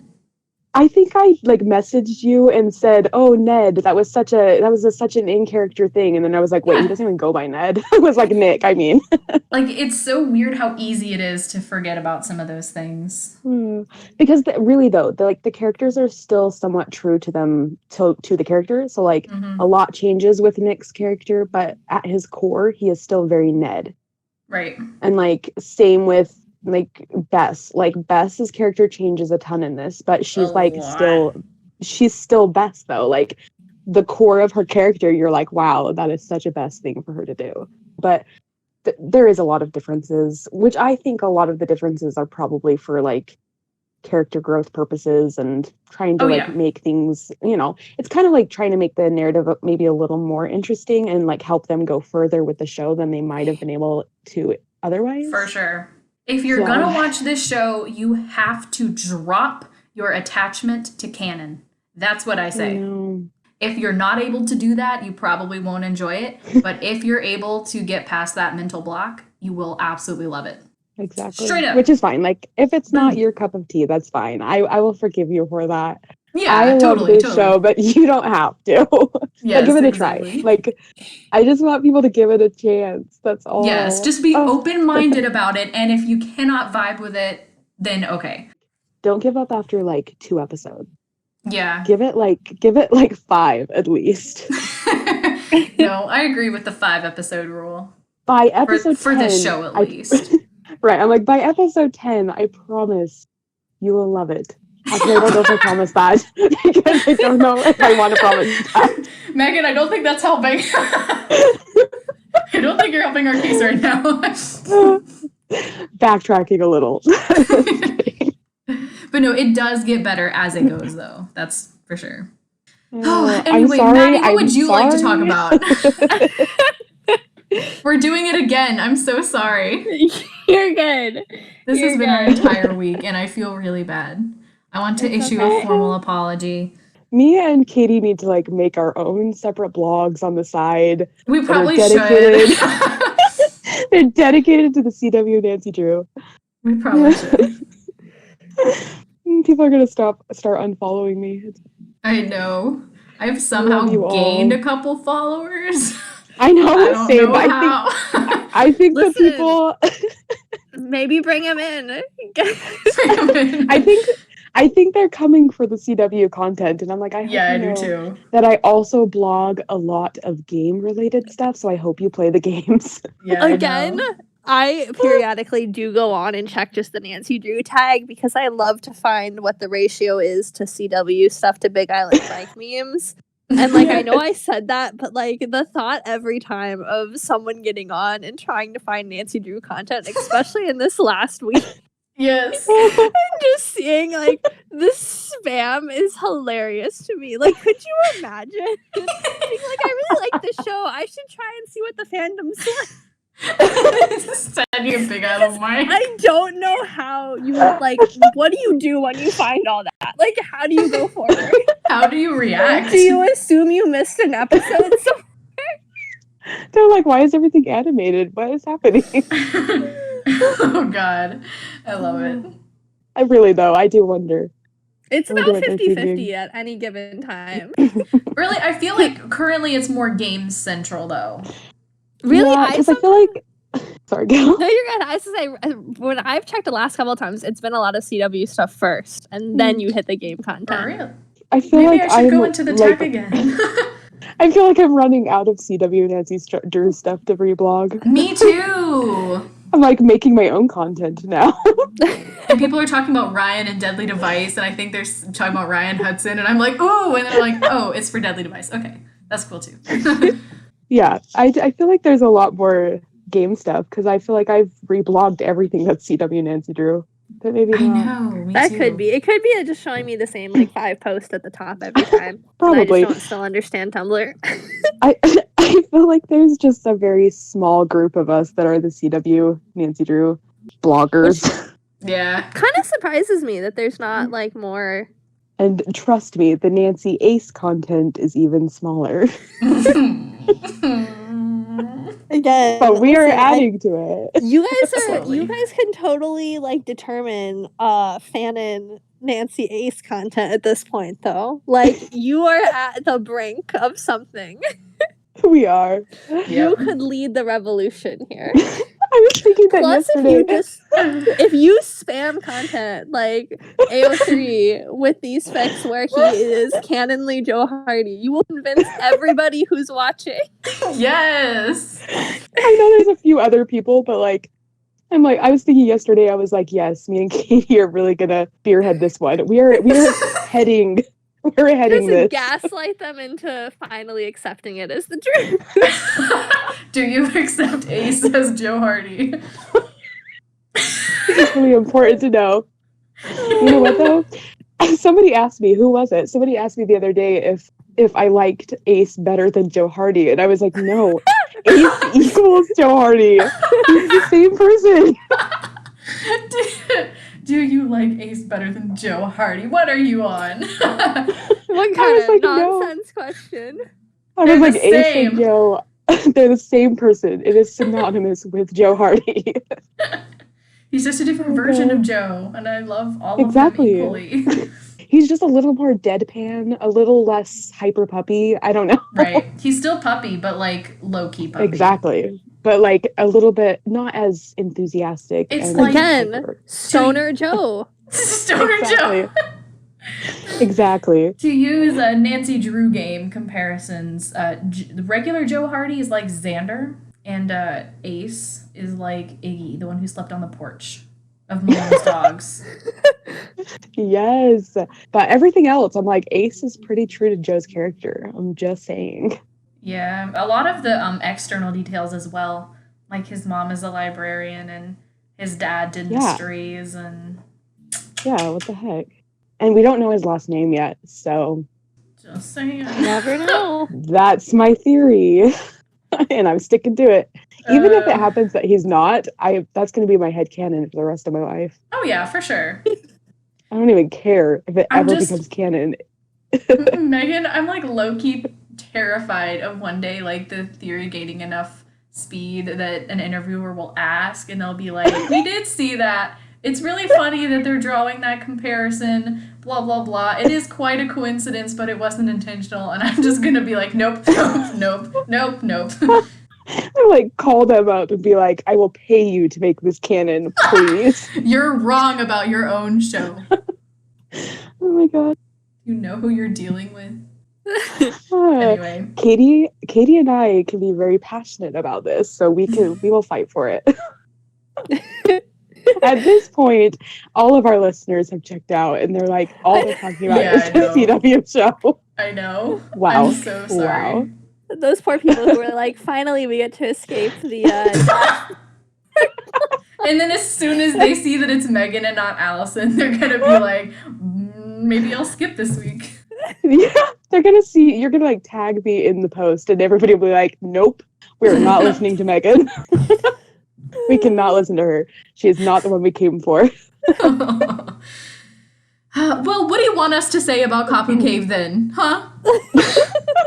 I think I like messaged you and said, "Oh, Ned, such an in character thing," and then I was like, "Wait, he Yeah. doesn't even go by Ned." It was like Nick. I mean, Like it's so weird how easy it is to forget about some of those things. because really though, the characters are still somewhat true to them to the character. So like a Hmm. lot changes with Nick's character, but at his core, he is still very Ned. Right. And like same with like Bess. Like Bess's character changes a ton in this, but A she's like lot. still Bess though. Like the core of her character, you're like, wow, that is such a Bess thing for her to do. But there is a lot of differences, which I think a lot of the differences are probably for like character growth purposes and trying to Oh like yeah, make things, it's kind of like trying to make the narrative maybe a little more interesting and like help them go further with the show than they might have been able to for otherwise. sure. If you're So gonna watch this show, you have to drop your attachment to canon. That's what I I say. know. If you're not able to do that, you probably won't enjoy it. But if you're able to get past that mental block, you will absolutely love it. Exactly. Straight up. Which is fine. Like if it's not your Boom. cup of tea, that's fine. I will forgive you for that. I Yeah, love totally, this show, totally. but you don't have to. But give Yes, it a try. exactly. Like I just want people to give it a chance. That's Yes, all. just be Oh, open minded about it. And if you cannot vibe with it, then okay. don't give up after like 2 episodes. Yeah. Give it like 5 at least. No, I agree with the 5 episode rule By for episode for this 10, show at least. right, I'm like by episode 10, I promise you will love it. Actually, I don't know if I promise that because I don't know if I want to promise that. Megan, I don't think that's helping. I don't think you're helping our case right now. Backtracking a little. But no, it does get better as it goes, though. That's for sure. Oh, I'm anyway, sorry. Maddie, what would you like to talk sorry. about? We're doing it again. I'm so sorry. You're good. This has been our entire week, and I feel really bad. I want to issue a formal apology. Me and Katie need to like make our own separate blogs on the side. We probably should. They're dedicated to the CW Nancy Drew. We probably should. People are gonna start unfollowing me. I know. I've somehow gained a couple followers. I know. I don't same, know but how. I think the people. Maybe bring them in. I think they're coming for the CW content, and I'm like, I do too. That I also blog a lot of game-related stuff, so I hope you play the games. Yeah, again, I periodically do go on and check just the Nancy Drew tag because I love to find what the ratio is to CW stuff to Big Island Mike memes. And like I know I said that, but like the thought every time of someone getting on and trying to find Nancy Drew content, especially in this last week. Yes. And just seeing like the spam is hilarious to me. Like, could you imagine being like, I really like this show. I should try and see what the fandom's like. Sending a Big Island Mike. I don't know how you like. What do you do when you find all that? Like, how do you go forward? How do you react? Do you assume you missed an episode somewhere? They're like, why is everything animated? What is happening? Oh God, I love it. I really though. I do wonder. It's about 50-50 at any given time. Really, I feel like currently it's more Games Central though. Really, yeah, I feel like. Sorry, Gail. No, you're good. I was to say when I've checked the last couple of times, it's been a lot of CW stuff first, and then you hit the game content. For real. I feel Maybe like I should go into the tag again. I feel like I'm running out of CW Nancy Drew stuff to reblog. Me too. I'm like making my own content now. And people are talking about Ryan and Deadly Device, and I think they're talking about Ryan Hudson, and I'm like, oh, and then I'm like, oh, it's for Deadly Device. Okay, that's cool too. Yeah, I feel like there's a lot more game stuff because I feel like I've reblogged everything that's CW Nancy Drew. But maybe not. I know. Me that too. could be. It could be just showing me the same like 5 posts at the top every time. Probably. I just don't still understand Tumblr. I feel like there's just a very small group of us that are the CW Nancy Drew bloggers. Yeah. Kind of surprises me that there's not like more. And trust me, the Nancy Ace content is even smaller. Again, but we are adding to it. You guys can totally like determine fanon Nancy Ace content at this point though. Like you are at the brink of something. We are. You could lead the revolution here. I was thinking that yesterday. If you spam content like AO3 with these fics where he is canonly Joe Hardy, you will convince everybody who's watching. Yes. I know there's a few other people, but like, I was thinking yesterday, I was like, yes, me and Katie are really gonna spearhead this one. We are heading. We're heading this. Gaslight them into finally accepting it as the truth. Do you accept Ace as Joe Hardy? It's really important to know. You know what though? Somebody asked me, who was it? Somebody asked me the other day if I liked Ace better than Joe Hardy, and I was like, no, Ace equals Joe Hardy. He's the same person. Do you like Ace better than Joe Hardy? What are you on? What kind of nonsense question? I was like, Ace and Joe, they're the same person. It is synonymous with Joe Hardy. He's just a different version of Joe, and I love all of them equally. He's just a little more deadpan, a little less hyper puppy. I don't know. Right. He's still puppy, but like low-key puppy. Exactly. But like a little bit not as enthusiastic. It's and like again, Stoner Joe. Stoner Joe. Exactly. To use Nancy Drew game comparisons, the regular Joe Hardy is like Xander, and Ace is like Iggy, the one who slept on the porch of Malone's dogs. Yes. But everything else, I'm like, Ace is pretty true to Joe's character. I'm just saying. Yeah, a lot of the external details as well. Like his mom is a librarian and his dad did mysteries and... Yeah, what the heck? And we don't know his last name yet, so... Just saying. Never know. That's my theory. and I'm sticking to it. Even if it happens that he's not, that's going to be my headcanon for the rest of my life. Oh yeah, for sure. I don't even care if it ever becomes canon. Megan, I'm like low-key terrified of one day like the theory gaining enough speed that an interviewer will ask and they'll be like, we did see that. It's really funny that they're drawing that comparison, blah, blah, blah. It is quite a coincidence, but it wasn't intentional. And I'm just going to be like, nope, nope, nope, nope, nope. I like call them up and be like, I will pay you to make this canon, please. You're wrong about your own show. Oh my god. You know who you're dealing with? Anyway. Katie and I can be very passionate about this, so we will fight for it. At this point, all of our listeners have checked out, and they're like, all they're talking about is the CW show. I know. Wow. I'm so sorry. Wow. Those poor people who were like, finally we get to escape the And then as soon as they see that it's Megan and not Allison, they're gonna be like, maybe I'll skip this week. Yeah, they're gonna see, you're gonna like tag me in the post, and everybody will be like, nope, we're not listening to Megan. We cannot listen to her. She is not the one we came for. Well, what do you want us to say about Kapu Cave then? Huh?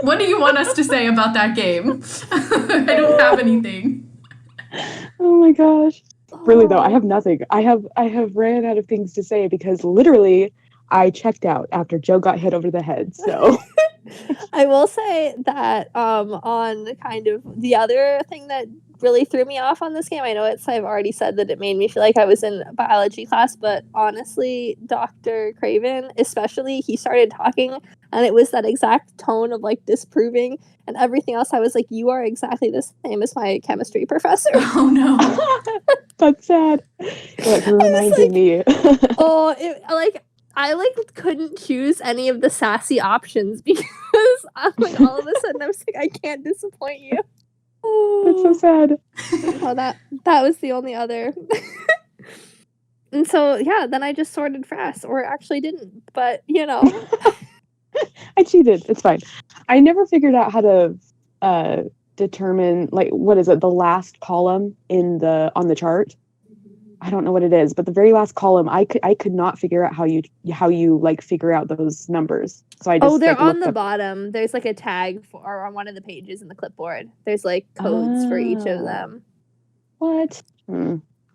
What do you want us to say about that game? I don't have anything. Oh my gosh. Really though, I have nothing. I have ran out of things to say because literally I checked out after Joe got hit over the head. So I will say that on kind of the other thing that really threw me off on this game, I know I've already said that it made me feel like I was in biology class, but honestly, Dr. Craven, especially, he started talking and it was that exact tone of like disproving and everything else. I was like, you are exactly the same as my chemistry professor. Oh no. That's sad. Like reminding me. I couldn't choose any of the sassy options because I'm like all of a sudden I was like, I can't disappoint you. That's so sad. Oh, that was the only other. And so yeah, then I just sorted fast, or actually didn't, but you know. I cheated. It's fine. I never figured out how to determine like what is it, the last column on the chart. I don't know what it is, but the very last column, I could not figure out how you like figure out those numbers. So I just they're on the bottom. There's like a tag or on one of the pages in the clipboard. There's like codes for each of them. What?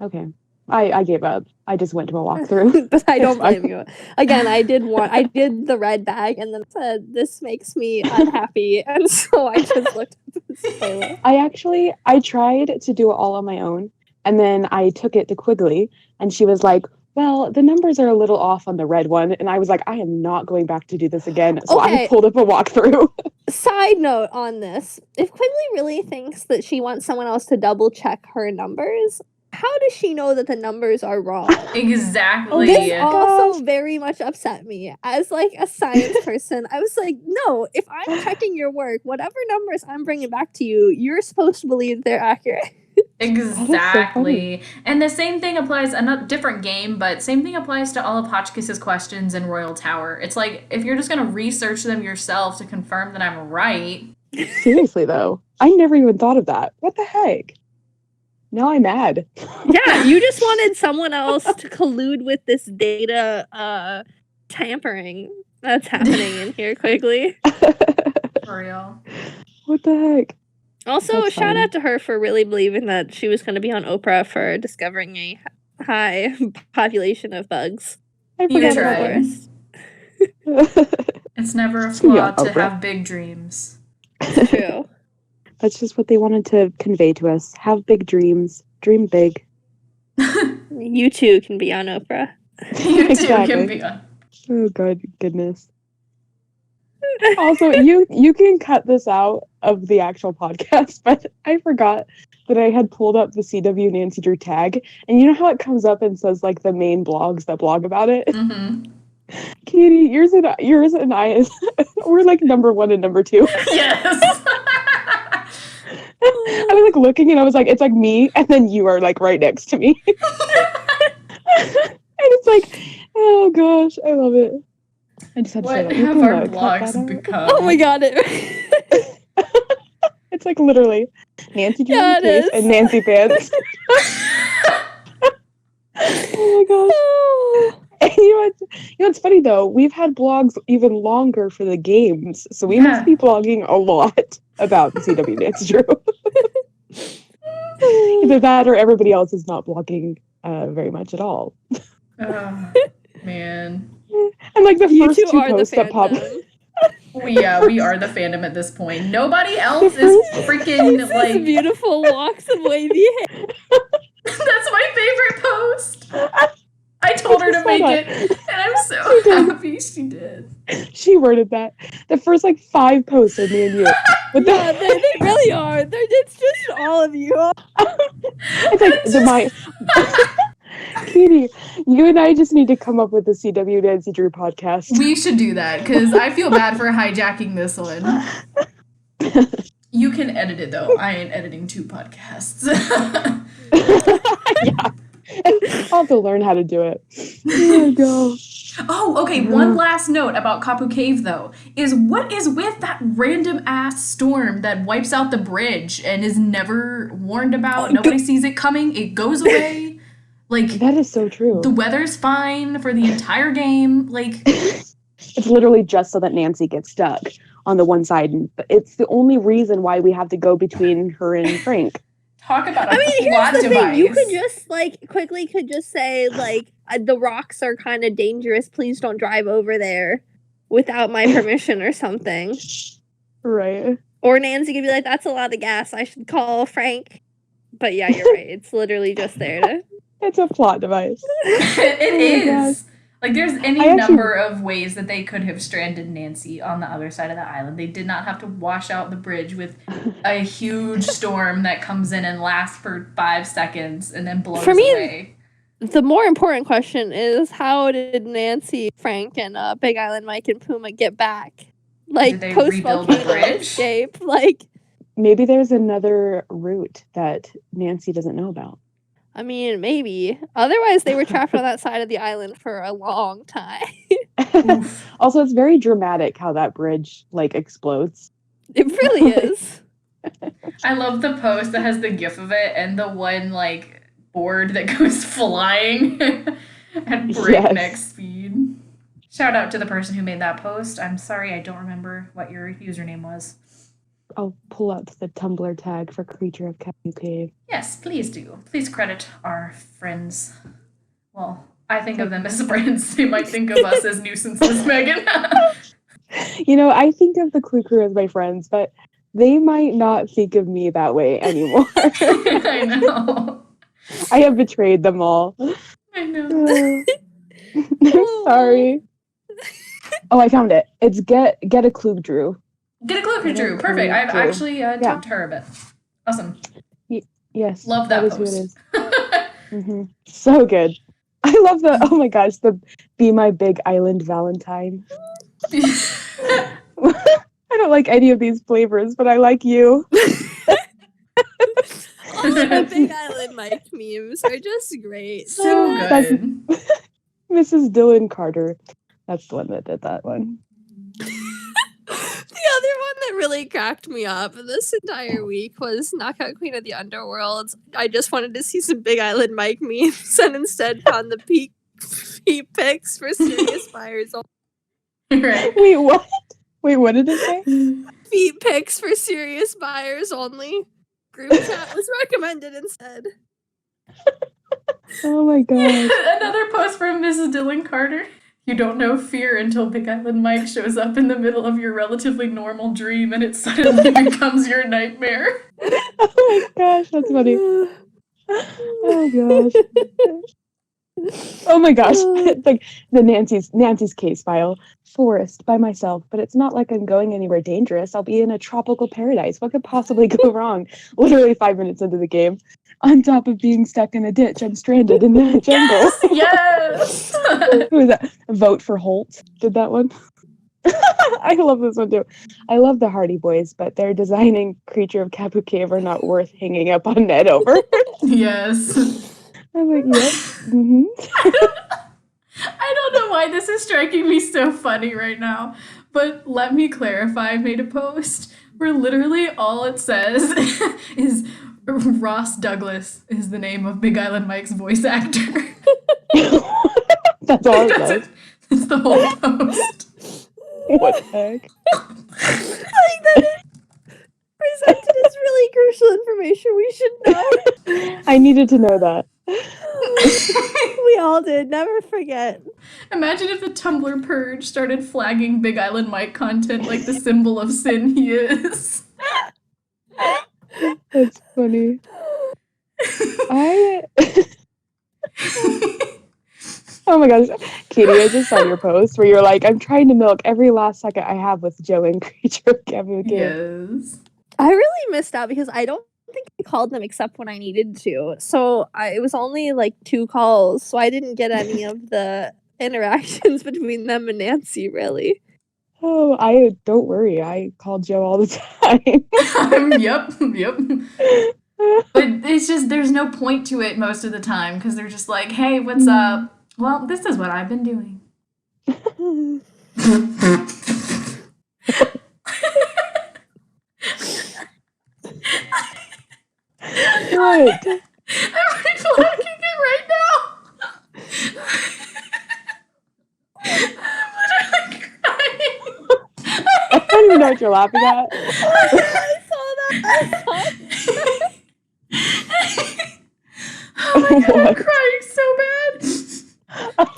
Okay. I gave up. I just went to a walkthrough. But I don't blame you. Again, I did the red bag and then said, this makes me unhappy. And so I just looked at this playlist. I tried to do it all on my own. And then I took it to Quigley and she was like, well, the numbers are a little off on the red one. And I was like, I am not going back to do this again. So I pulled up a walkthrough. Side note on this. If Quigley really thinks that she wants someone else to double check her numbers, how does she know that the numbers are wrong? Exactly. This also very much upset me. As like a science person, I was like, no, if I'm checking your work, whatever numbers I'm bringing back to you, you're supposed to believe they're accurate. Exactly. So and the same thing applies, a different game, but same thing applies to all of Hotchkiss's questions in Royal Tower. It's like, if you're just going to research them yourself to confirm that I'm right. Seriously, though. I never even thought of that. What the heck? Now I'm mad. Yeah, you just wanted someone else to collude with this data tampering that's happening in here quickly. For real. What the heck? Also, that's shout out to her for really believing that she was going to be on Oprah for discovering a high population of bugs. You tried. It's never a flaw to have big dreams. It's true. That's just what they wanted to convey to us. Have big dreams. Dream big. You too can be on Oprah. You too can be on. Oh, goodness. Also, you can cut this out of the actual podcast, but I forgot that I had pulled up the CW Nancy Drew tag, and you know how it comes up and says like the main blogs that blog about it? Mm-hmm. Katie, yours and I we're like number 1 and number 2. Yes. I was like looking and I was like, it's like me, and then you are like right next to me. And it's like, oh gosh, I love it. I just had to say that. What have our blogs become? Oh my god, It's It's like literally Nancy Drew Yeah, in the case and Nancy fans. Oh my gosh. And you know what's funny though? We've had blogs even longer for the games, so we must be blogging a lot about the CW Nancy Drew. Either that or everybody else is not blogging very much at all. Oh, man. And like the You first two are posts the that pop. We are the fandom at this point. Nobody else is freaking like beautiful locks of wavy hair. That's my favorite post. I told her to make it, and I'm so happy she did. She worded that. The first like 5 posts are me and you. But Yeah, they really are. It's just all of you. It's like Katie, you and I just need to come up with the CW Nancy Drew podcast. We should do that, because I feel bad for hijacking this one. You can edit it, though. I ain't editing 2 podcasts. Yeah. I'll have to learn how to do it. Oh, gosh. Oh, okay. One last note about Kapu Cave, though, is what is with that random-ass storm that wipes out the bridge and is never warned about? Nobody sees it coming. It goes away. Like, that is so true. The weather's fine for the entire game. Like, it's literally just so that Nancy gets stuck on the one side. It's the only reason why we have to go between her and Frank. Talk about a here's plot the device. thing. You could just quickly say the rocks are kind of dangerous. Please don't drive over there without my permission or something. Right. Or Nancy could be like, "That's a lot of gas. I should call Frank." But yeah, you're right. It's literally just there to. It's a plot device. It is. God. Like, there's any number of ways that they could have stranded Nancy on the other side of the island. They did not have to wash out the bridge with a huge storm that comes in and lasts for 5 seconds and then blows away. The more important question is, how did Nancy, Frank, and Big Island Mike and Puma get back? Like, did they rebuild the bridge? Escape? Like, maybe there's another route that Nancy doesn't know about. I mean, maybe. Otherwise, they were trapped on that side of the island for a long time. Also, it's very dramatic how that bridge, explodes. It really is. I love the post that has the gif of it and the one, board that goes flying at breakneck speed. Shout out to the person who made that post. I'm sorry, I don't remember what your username was. I'll pull up the Tumblr tag for Creature of Kapu Cave. Yes, please do. Please credit our friends. Well, I think of them as friends. They might think of us as nuisances, Megan. I think of the Clue Crew as my friends, but they might not think of me that way anymore. I know. I have betrayed them all. I know. Sorry. Oh, I found it. It's Get a Clue Drew. Get a Clue Drew. Perfect. I've actually talked to her a bit. Awesome. Yes. Love that post. Who it is. So good. I love oh my gosh, the Be My Big Island Valentine. I don't like any of these flavors, but I like you. All of the Big Island Mike memes are just great. So good. Mrs. Dylan Carter. That's the one that did that one. The other one that really cracked me up this entire week was Knockout Queen of the Underworld. I just wanted to see some Big Island Mike memes and instead found the feet pics for serious buyers only. Right. Wait, what? Wait, what did it say? Feet pics for serious buyers only. Group chat was recommended instead. Oh my god. Another post from Mrs. Dylan Carter. You don't know fear until Big Island Mike shows up in the middle of your relatively normal dream and it suddenly becomes your nightmare. Oh my gosh, that's funny. Oh gosh. Oh my gosh. It's like the Nancy's case file. Forest by myself, but it's not like I'm going anywhere dangerous. I'll be in a tropical paradise. What could possibly go wrong? Literally 5 minutes into the game. On top of being stuck in a ditch, I'm stranded in the jungle. Yes! Who was that? Vote for Holt did that one. I love this one too. I love the Hardy Boys, but their designing Creature of Kapu Cave are not worth hanging up on Ned over. Yes. I'm like, yep. Mm-hmm. I don't know why this is striking me so funny right now, But let me clarify, I made a post where literally all it says is Ross Douglas is the name of Big Island Mike's voice actor. That's all it says. That's the whole post. What the heck? Like that is presented as really crucial information we should know. I needed to know that. We all did. Never forget. Imagine if the Tumblr purge started flagging Big Island Mike content like the symbol of sin he is. That's funny. Oh my gosh, Katie, I just saw your post where you're like, I'm trying to milk every last second I have with Joe and Creature of Kapu Cave. Yes. I really missed out because I don't think I called them except when I needed to. So it was only like 2 calls, so I didn't get any of the interactions between them and Nancy, really. Oh, don't worry. I call Joe all the time. Yep. But it's just, there's no point to it most of the time because they're just like, hey, what's up? Well, this is what I've been doing. What? I'm reflecting it right now. I'm literally crying. I don't even know what you're laughing at. I saw that. Oh my god, I'm crying so bad.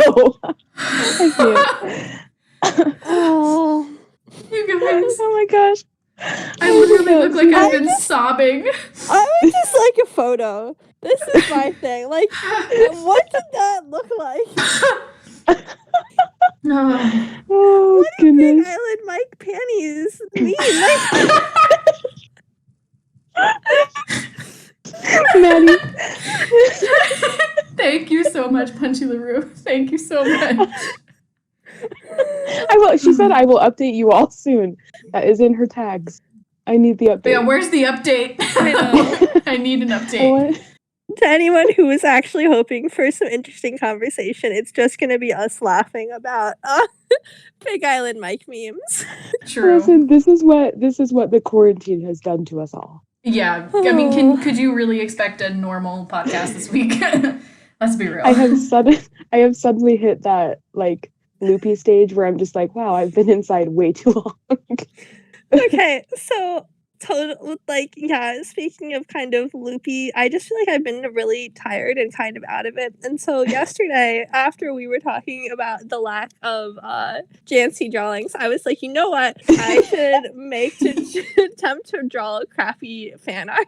Oh, I can't. Oh, You guys. Oh my gosh. I literally look like I've been sobbing. I would just like a photo. This is my thing. Like, what did that look like? No. Oh, What do Big goodness. Island Mike panties mean? Maddie. Thank you so much, Punchy LaRue. Thank you so much. I will. She said I will update you all soon. That is in her tags. I need the update. But yeah, where's the update? I know. I need an I update. want- To anyone who is actually hoping for some interesting conversation, it's just going to be us laughing about Big Island Mike memes. True. Listen, this is what the quarantine has done to us all. Yeah. I mean, could you really expect a normal podcast this week? Let's be real. I have suddenly hit that like loopy stage where I'm just like, wow, I've been inside way too long. Okay, so speaking of kind of loopy, I just feel like I've been really tired and kind of out of it. And so yesterday, after we were talking about the lack of Jancy drawings, I was like, you know what? I should attempt to draw a crappy fan art.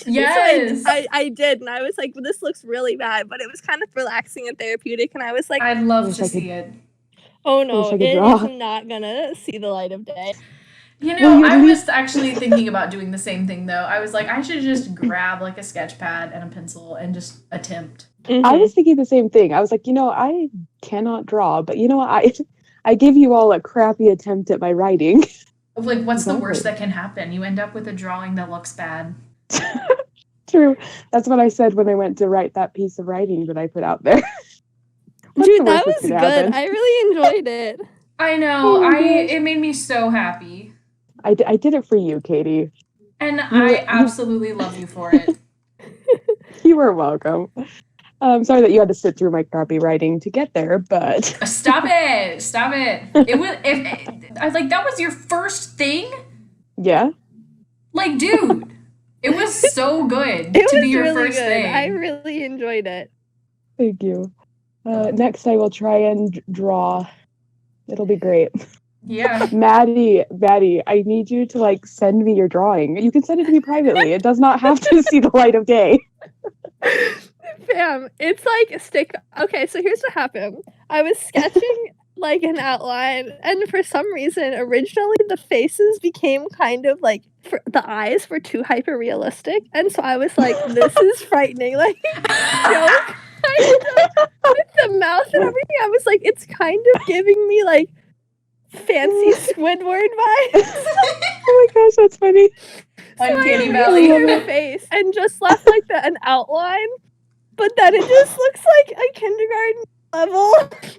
Yes. So I did, and I was like, well, this looks really bad, but it was kind of relaxing and therapeutic, and I was like, I'd love Wish to I see could- it. oh no, I could it draw. is not gonna see the light of day. You know, Well, you I at was actually thinking about doing the same thing, though. I was like, I should just grab, like, a sketch pad and a pencil and just attempt. I was thinking the same thing. I was like, I cannot draw, but you know what? I give you all a crappy attempt at my writing. Like, what's the Exactly. worst that can happen? You end up with a drawing that looks bad. True. That's what I said when I went to write that piece of writing that I put out there. What's Dude, the that worst was that good. could happen? I really enjoyed it. I know. Oh my gosh. It made me so happy. I did it for you, Katie. And I absolutely love you for it. You were welcome. I'm sorry that you had to sit through my crappy writing to get there, but Stop it. Stop it. It was, I like, that was your first thing? yeah. Like, dude, it was so good It to was be your really first good. thing. I really enjoyed it. Thank you. Next, I will try and draw. It'll be great. Yeah. Maddie, I need you to like send me your drawing. You can send it to me privately. It does not have to see the light of day. Fam, it's like a stick. Okay, so here's what happened. I was sketching like an outline, and for some reason, originally the faces became kind of like the eyes were too hyper realistic, and so I was like, "This is frightening." Like, with the mouth and everything, I was like, "It's kind of giving me like fancy Squidward vibes." Oh my gosh, that's funny. Uncanny I Valley. really her face and just left like an outline, but then it just looks like a kindergarten level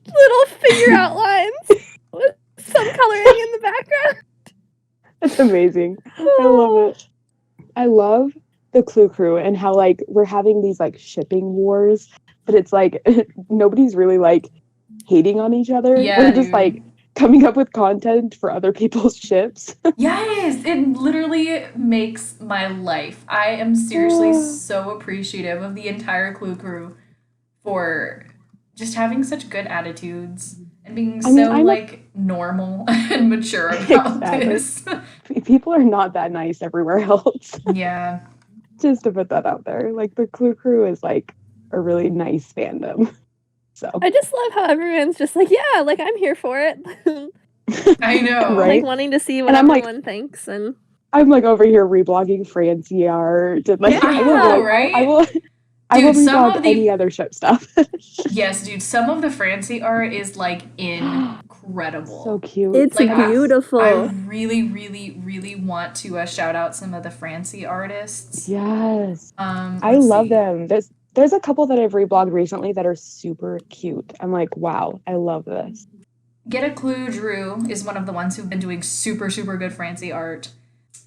little figure outlines with some coloring in the background. That's amazing. I love it. I love the Clue Crew and how like we're having these like shipping wars, but it's like nobody's really like hating on each other. Yeah, we're just like coming up with content for other people's ships. Yes, it literally makes my life. I am seriously so appreciative of the entire Clue Crew for just having such good attitudes and being like normal and mature about this. People are not that nice everywhere else. Yeah. Just to put that out there. Like the Clue Crew is like a really nice fandom. So I just love how everyone's just like, yeah, like I'm here for it. I know. Right? Like wanting to see what everyone thinks, and I'm like over here reblogging Francie art. And, like, I know, right? I will reblog any other ship stuff. Yes, dude. Some of the Francie art is like incredible. So cute. It's like, beautiful. I really, really, really want to shout out some of the Francie artists. Yes. I love them. There's a couple that I've reblogged recently that are super cute. I'm like, wow, I love this. Get a Clue Drew is one of the ones who've been doing super, super good Francie art.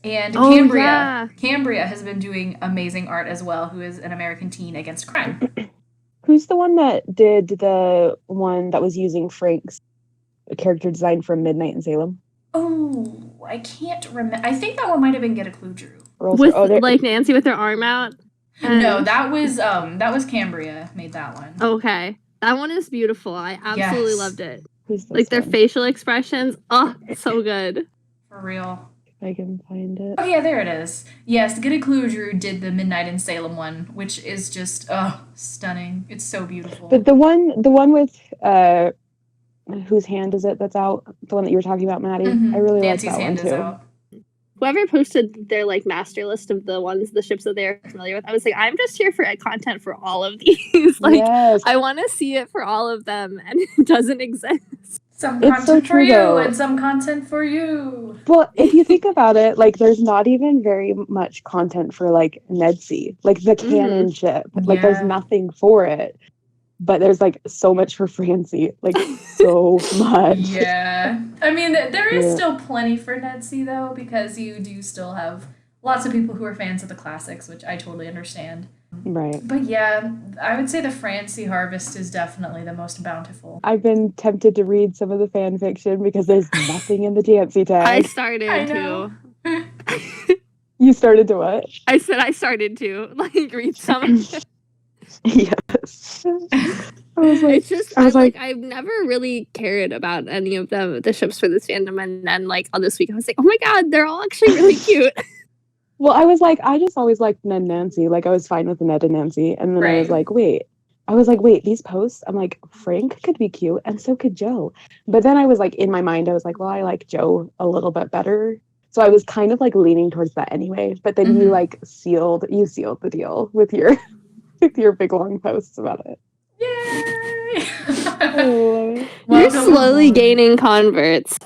And Cambria has been doing amazing art as well, who is an American teen against crime. Who's the one that did the one that was using Frank's character design from Midnight in Salem? Oh, I can't remember. I think that one might have been Get a Clue Drew. With like Nancy with her arm out? No, that was Cambria made that one. Okay. That one is beautiful. I absolutely loved it. Like their facial expressions. Oh, so good. For real. I can find it. Oh yeah, there it is. Yes, Get a Clue Drew did the Midnight in Salem one, which is just stunning. It's so beautiful. But the one with whose hand is it that's out? The one that you were talking about, Maddie? Mm-hmm. I really like that one too. Out. Whoever posted their like master list of the ships that they're familiar with, I was like, I'm just here for content for all of these. Like, yes. I want to see it for all of them, and it doesn't exist. Some content for you and some content for you. Well, if you think about it, like there's not even very much content for like Nedsea, like the canon ship. Like there's nothing for it. But there's like so much for Francie, like so much. Yeah. I mean, there is still plenty for Nedsea though, because you do still have lots of people who are fans of the classics, which I totally understand. Right. But yeah, I would say the Francie harvest is definitely the most bountiful. I've been tempted to read some of the fan fiction because there's nothing in the Dancy tag. I started to. You started to what? I said I started to read some. Yes. I was like, I've never really cared about any of the ships for this fandom, and then like on this week I was like, oh my god, they're all actually really cute. Well, I was like, I just always liked Ned and Nancy. Like I was fine with Ned and Nancy, and then I was like, wait, these posts, I'm like, Frank could be cute, and so could Joe. But then I was like, in my mind, I was like, well, I like Joe a little bit better. So I was kind of like leaning towards that anyway. But then you like sealed the deal with your big long posts about it. Yay! You're slowly gaining converts.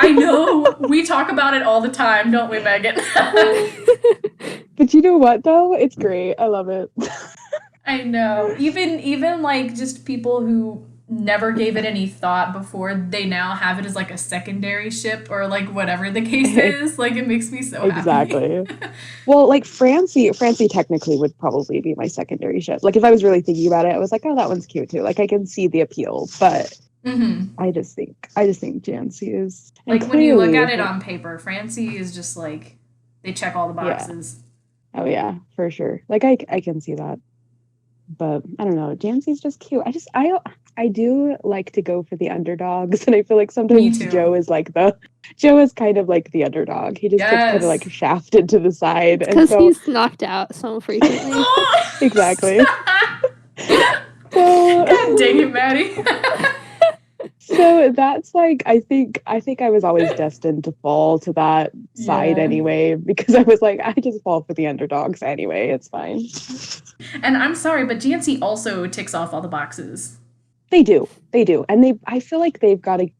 I know. We talk about it all the time, don't we, Megan? But you know what, though? It's great. I love it. I know. Even like just people who never gave it any thought before, they now have it as like a secondary ship or like whatever the case is. Like it makes me so happy. Exactly. Well, like Francie technically would probably be my secondary ship. Like if I was really thinking about it, I was like, oh, that one's cute too. Like I can see the appeal, but I just think Jancy is like when you look at it on paper, Francie is just like they check all the boxes. Yeah. Oh yeah, for sure. Like I can see that. But I don't know, Jancy's just cute. I do like to go for the underdogs, and I feel like sometimes Joe is kind of like the underdog. He just gets kind of like shafted to the side because he's knocked out so frequently. Exactly. God dang it, Maddie. So that's like I think I was always destined to fall to that side anyway, because I was like, I just fall for the underdogs anyway. It's fine. And I'm sorry, but Jancy also ticks off all the boxes. They do, and I feel like they've got a.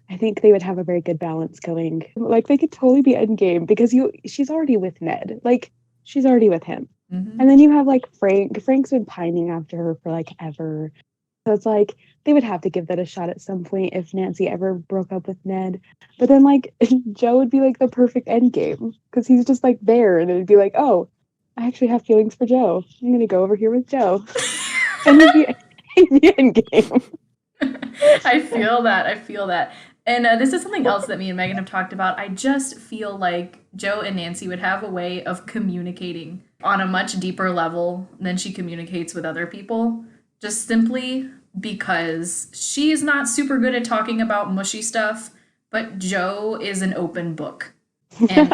I think they would have a very good balance going. Like they could totally be endgame because she's already with Ned. Like she's already with him, and then you have like Frank. Frank's been pining after her for like ever. So it's like they would have to give that a shot at some point if Nancy ever broke up with Ned. But then like Joe would be like the perfect end game because he's just like there, and it'd be like, oh, I actually have feelings for Joe. I'm gonna go over here with Joe, and he'd be end game. I feel that. And this is something else that me and Megan have talked about. I just feel like Joe and Nancy would have a way of communicating on a much deeper level than she communicates with other people. Just simply because she's not super good at talking about mushy stuff, but Joe is an open book. And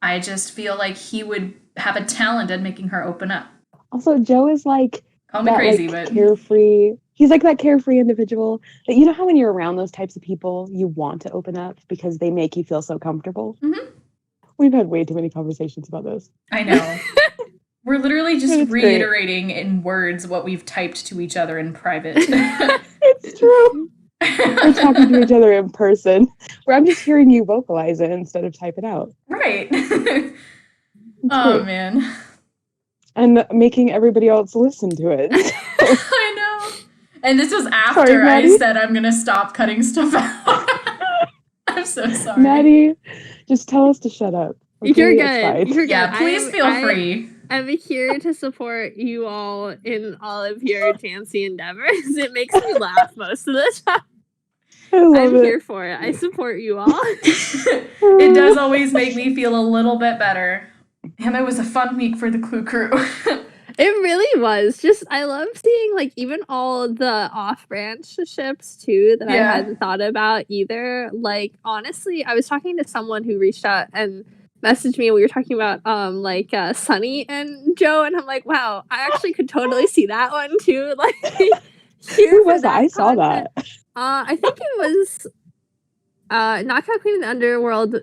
I just feel like he would have a talent at making her open up. Also, Joe is like call me crazy, but carefree. He's like that carefree individual that, you know how when you're around those types of people, you want to open up because they make you feel so comfortable? Mm-hmm. We've had way too many conversations about this. I know. We're literally just reiterating in words what we've typed to each other in private. It's true. We're talking to each other in person, where I'm just hearing you vocalize it instead of type it out. Right. Oh, great. Man. And making everybody else listen to it. I know. And this was after I said I'm going to stop cutting stuff out. I'm so sorry. Maddie, just tell us to shut up. Okay? You're good. You're good. Yeah, please feel free. I'm here to support you all in all of your fancy endeavors. It makes me laugh most of the time. I'm here for it. I support you all. It does always make me feel a little bit better. And it was a fun week for the Clue Crew. It really was. Just, I love seeing, like, even all the off-branch ships, too, that I hadn't thought about either. Like, honestly, I was talking to someone who reached out and messaged me, and we were talking about, Sunny and Joe, and I'm like, wow, I actually could totally see that one, too. Like, who was that? I saw that. I think it was... Knockout Queen in the Underworld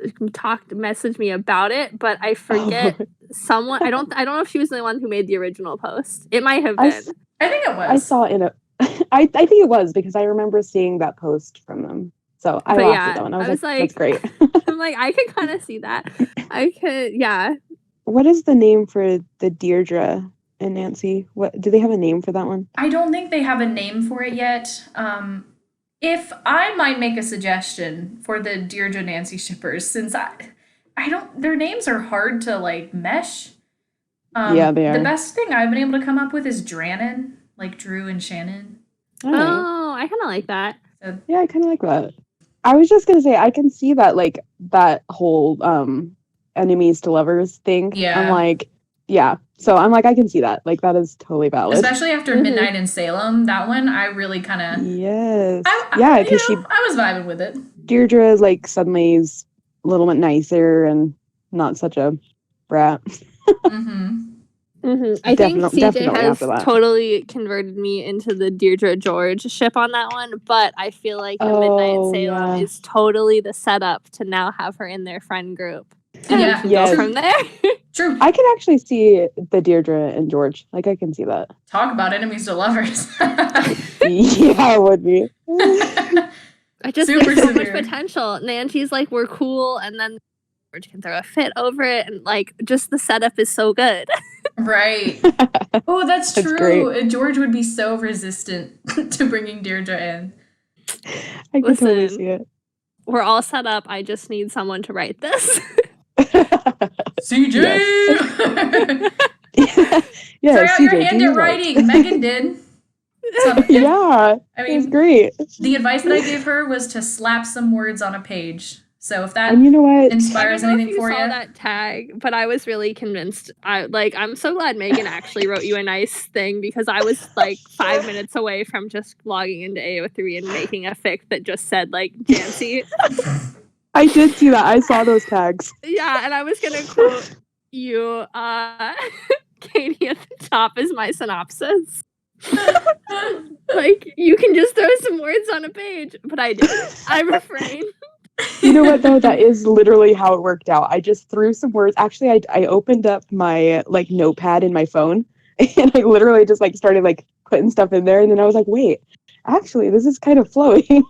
messaged me about it, but I forget someone. I don't know if she was the one who made the original post. It might have been. I think it was. I saw it in a. I think it was because I remember seeing that post from them. So I laughed at that one. I was like, that's great. I'm like, I could kind of see that. I could, yeah. What is the name for the Deirdre and Nancy? What do they have a name for that one? I don't think they have a name for it yet. If I might make a suggestion for the Deirdre Nancy shippers, since I don't, their names are hard to like mesh. Yeah, they are. The best thing I've been able to come up with is Drannon, like Drew and Shannon. Oh, I kind of like that. So, yeah, I kind of like that. I was just gonna say I can see that like that whole enemies to lovers thing. Yeah, I'm like, yeah. So I'm like, I can see that. Like, that is totally valid. Especially after Midnight in Salem, that one, I really kind of... Yes. Yeah, because I was vibing with it. Deirdre is, like, suddenly is a little bit nicer and not such a brat. I think CJ has totally converted me into the Deirdre George ship on that one, but I feel like the Midnight in Salem is totally the setup to now have her in their friend group. And go from there. True. I can actually see the Deirdre and George. Like, I can see that. Talk about enemies to lovers. Yeah, it would be. I just think there's so much potential. Nancy's like, we're cool, and then George can throw a fit over it, and like, just the setup is so good. Right. Oh, that's true. Great. George would be so resistant to bringing Deirdre in. I can totally see it. We're all set up. I just need someone to write this. CJ! Yeah, throw out your hand at writing. Megan did. So yeah, I mean, it was great. The advice that I gave her was to slap some words on a page. So if that inspires anything for you, I saw that tag, but I was really convinced. I'm so glad Megan actually wrote you a nice thing, because I was like 5 minutes away from just logging into AO3 and making a fic that just said like Jancy. I did see that. I saw those tags. Yeah, and I was gonna quote you, Katie at the top is my synopsis. Like, you can just throw some words on a page, but I didn't. I refrained. You know what, though? That is literally how it worked out. I just threw some words. Actually, I opened up my like notepad in my phone, and I literally just like started like putting stuff in there, and then I was like, wait, actually, this is kind of flowing.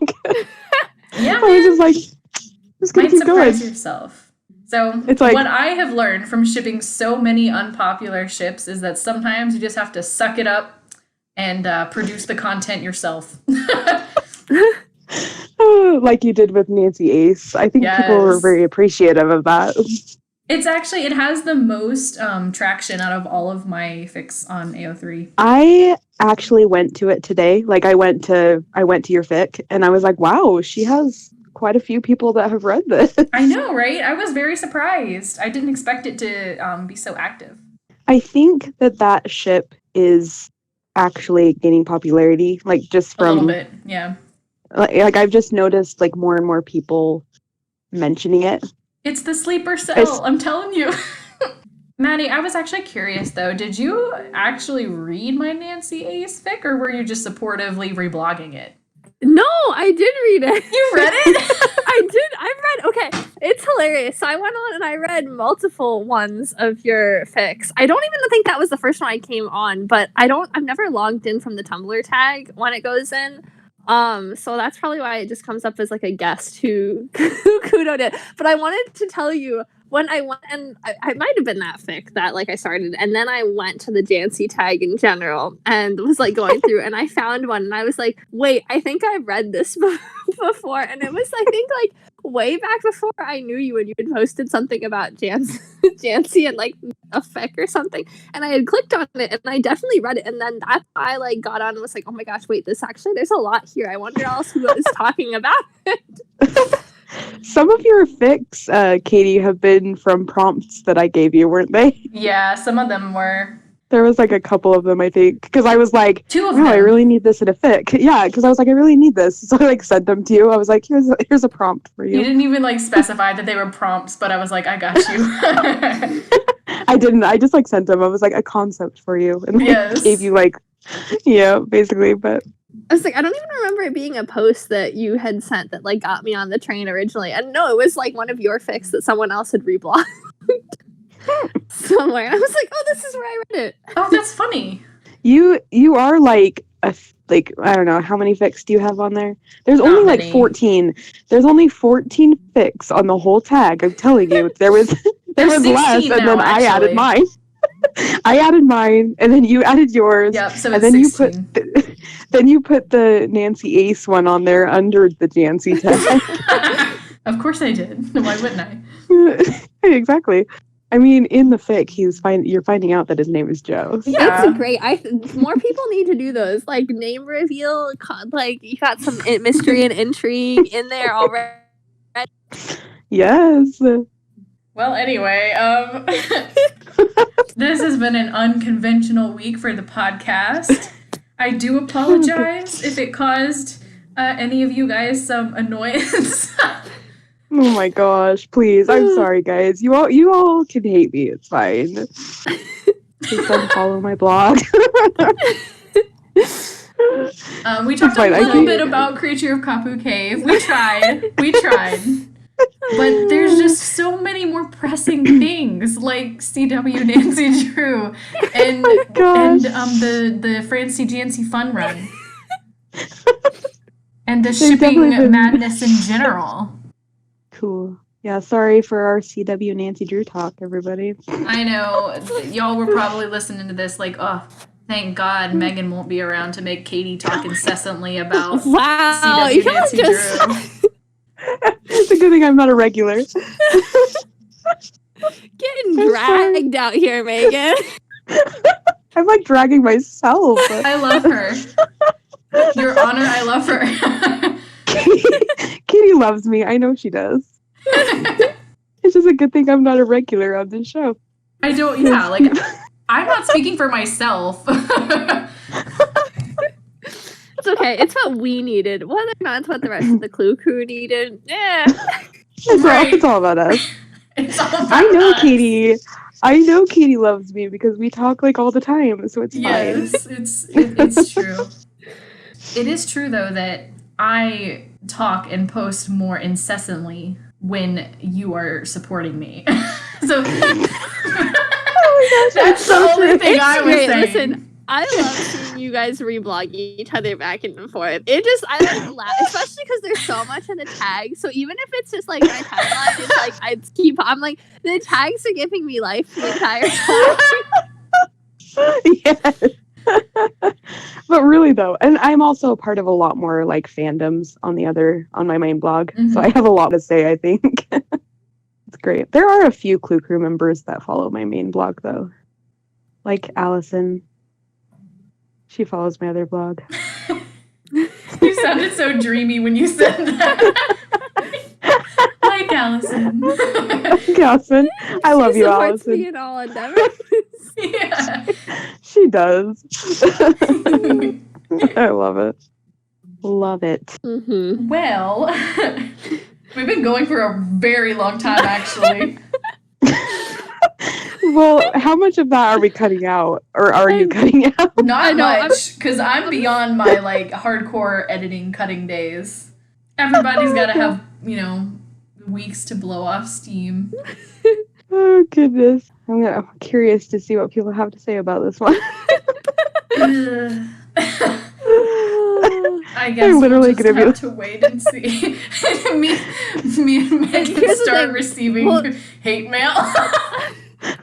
Yeah, I was just like, just gonna keep going. Yourself. So it's like, what I have learned from shipping so many unpopular ships is that sometimes you just have to suck it up and produce the content yourself. Like you did with Nancy Ace. I think people were very appreciative of that. It has the most traction out of all of my fics on AO3. I actually went to it today. Like I went to your fic and I was like, wow, she has quite a few people that have read this. I know, right? I was very surprised. I didn't expect it to be so active. I think that ship is actually gaining popularity, like just from a little bit, yeah. Like I've just noticed like more and more people mentioning it. It's the sleeper cell, I'm telling you. Maddie, I was actually curious though. Did you actually read my Nancy Ace fic, or were you just supportively reblogging it? No, I did read it. You read it? I did. Okay, it's hilarious. So I went on and I read multiple ones of your fics. I don't even think that was the first one I came on, but I've never logged in from the Tumblr tag when it goes in. So that's probably why it just comes up as like a guest who kudoed it. But I wanted to tell you, when I went, and I might have been that fic that like I started, and then I went to the Jancy tag in general and was like going through, and I found one, and I was like, wait, I think I've read this before, and it was, I think, like way back before I knew you, and you had posted something about Jancy and like a fic or something, and I had clicked on it, and I definitely read it, and then that's why I like got on and was like, oh my gosh, wait, there's a lot here. I wonder else who is talking about it. Some of your fics, Katie, have been from prompts that I gave you, weren't they? Yeah, some of them were. There was like a couple of them, I think, because I was like, two of them. I really need this in a fic. Yeah, because I was like, I really need this. So I like sent them to you. I was like, here's a prompt for you. You didn't even like specify that they were prompts, but I was like, I got you. I didn't. I just like sent them. I was like, a concept for you. And like, gave you like, yeah, basically, but. I was like, I don't even remember it being a post that you had sent that like got me on the train originally. And no, it was like one of your fics that someone else had reblogged somewhere. And I was like, oh, this is where I read it. Oh, that's funny. You are like I don't know, how many fics do you have on there? There's Not only many. like 14. There's only 14 fics on the whole tag. I'm telling you, there was less, and then I added mine. I added mine, and then you added yours. Yep, so and it's then 16. you put the Nancy Ace one on there under the Jancy tag. Of course I did. Why wouldn't I? Exactly. I mean, in the fic, you're finding out that his name is Joe. So. Yeah. That's great. More people need to do those, like name reveal. Like you got some mystery and intrigue in there already. Yes. Well, anyway, this has been an unconventional week for the podcast. I do apologize if it caused any of you guys some annoyance. Oh my gosh, please. I'm sorry, guys. You all can hate me. It's fine. Just unfollow my blog. We talked a little bit about Creature of Kapu Cave. We tried. But there's just so many more pressing things, like CW Nancy Drew and the Francie Jancy fun run. And the shipping madness in general. Cool. Yeah, sorry for our CW Nancy Drew talk, everybody. I know. Y'all were probably listening to this like, oh, thank God Megan won't be around to make Katie talk incessantly about CW Nancy Drew. It's a good thing I'm not a regular. Getting dragged out here, Megan. I'm like dragging myself. I love her. Your Honor, I love her. Katie loves me. I know she does. It's just a good thing I'm not a regular on this show. I don't, yeah, like, I'm not speaking for myself. It's okay. It's what we needed. Whether or not it's what the rest of the Clue crew needed. Yeah. It's all about us. It's all about I know us. Katie. I know Katie loves me because we talk like all the time, so it's fine. Yes, it's true. It is true though that I talk and post more incessantly when you are supporting me. So oh my gosh, that's the only thing I was saying. Listen, I love seeing you guys reblog each other back and forth. I like laugh, especially because there's so much in the tags. So even if it's just like my timeline is like I'm like, the tags are giving me life the entire time. Yes. But really though, and I'm also a part of a lot more like fandoms on my main blog. So I have a lot to say, I think. It's great. There are a few Clue Crew members that follow my main blog though. Like Allison. She follows my other blog. You sounded so dreamy when you said that. Like Allison. Like Allison. I love you, supports Allison. me in all endeavors. Yeah. She does. I love it. Love it. Mm-hmm. Well, we've been going for a very long time, actually. Well, how much of that are we cutting out? Or are you cutting out? Not much, because I'm beyond my, like, hardcore editing, cutting days. Everybody's got to have, weeks to blow off steam. Oh, goodness. I'm curious to see what people have to say about this one. I guess we'll just have to wait and see. me and Megan start receiving hate mail.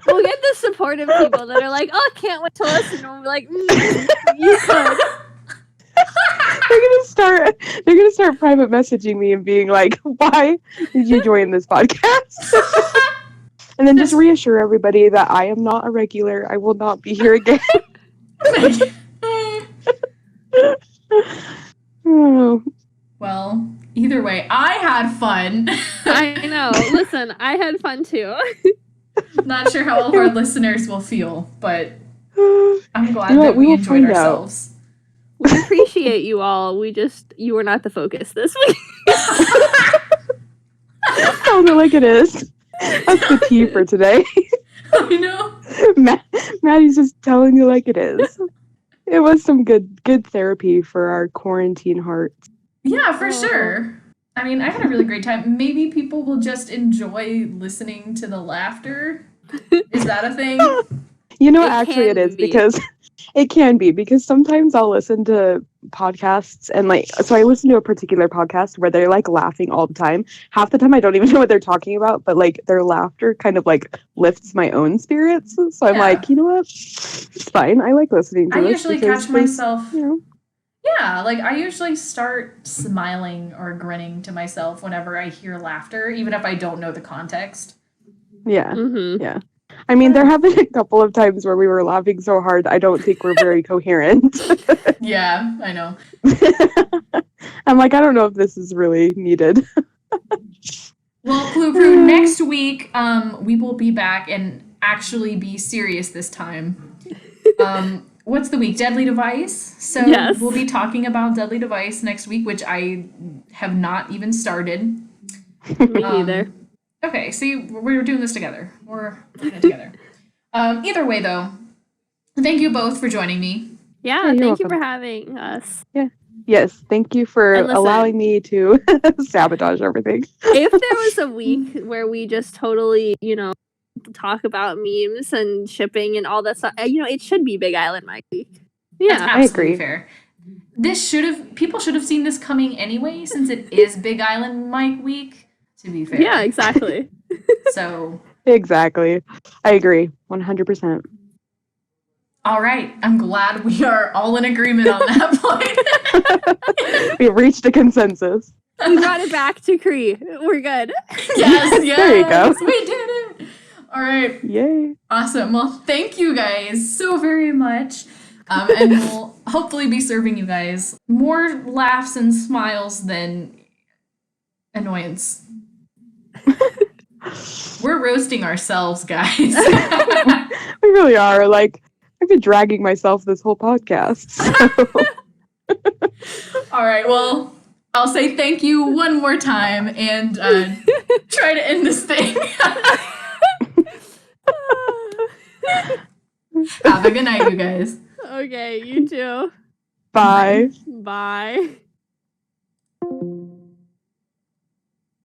We'll get the supportive people that are like, oh, I can't wait to listen. And we'll be like, you could. They're gonna start private messaging me and being like, why did you join this podcast? And then just reassure everybody that I am not a regular. I will not be here again. Oh. Well, either way, I had fun. I know. Listen, I had fun too. Not sure how all of our listeners will feel, but I'm glad that we enjoyed ourselves. We appreciate you all. You were not the focus this week. Sounds like it is. That's the tea for today. I know. Maddie's just telling you like it is. It was some good therapy for our quarantine hearts. Yeah, for sure. I mean, I had a really great time. Maybe people will just enjoy listening to the laughter. Is that a thing? You know, actually it is, because it can be, because sometimes I'll listen to podcasts and so I listen to a particular podcast where they're like laughing all the time. Half the time I don't even know what they're talking about, but like their laughter kind of like lifts my own spirits. So I'm like, you know what? It's fine. I like listening to this. I this. usually catch myself. Yeah, like I usually start smiling or grinning to myself whenever I hear laughter, even if I don't know the context. Yeah. Mm-hmm. Yeah. I mean, there have been a couple of times where we were laughing so hard, I don't think we're very coherent. Yeah, I know. I'm like, I don't know if this is really needed. Well, Clue Crew, next week, we will be back and actually be serious this time. What's the week? Deadly Device. So We'll be talking about Deadly Device next week, which I have not even started. Me either. Okay, see, we're doing this together. We're doing it together. Either way, though, thank you both for joining me. Yeah, thank you for having us. Yeah. Yes, thank you for allowing me to sabotage everything. If there was a week where we just totally, talk about memes and shipping and all that stuff, it should be Big Island Mike Week. Yeah, that's absolutely fair. People should have seen this coming anyway, since it is Big Island Mike Week. To be fair. Yeah, exactly. So. Exactly. I agree. 100%. All right. I'm glad we are all in agreement on that point. We reached a consensus. We brought it back to Cree. We're good. Yes. There you go. We did it. All right. Yay. Awesome. Well, thank you guys so very much. And we'll hopefully be serving you guys more laughs and smiles than annoyance. We're roasting ourselves, guys. We really are. Like, I've been dragging myself this whole podcast. So. All right. Well, I'll say thank you one more time and try to end this thing. Have a good night, you guys. Okay, you too. Bye. Bye.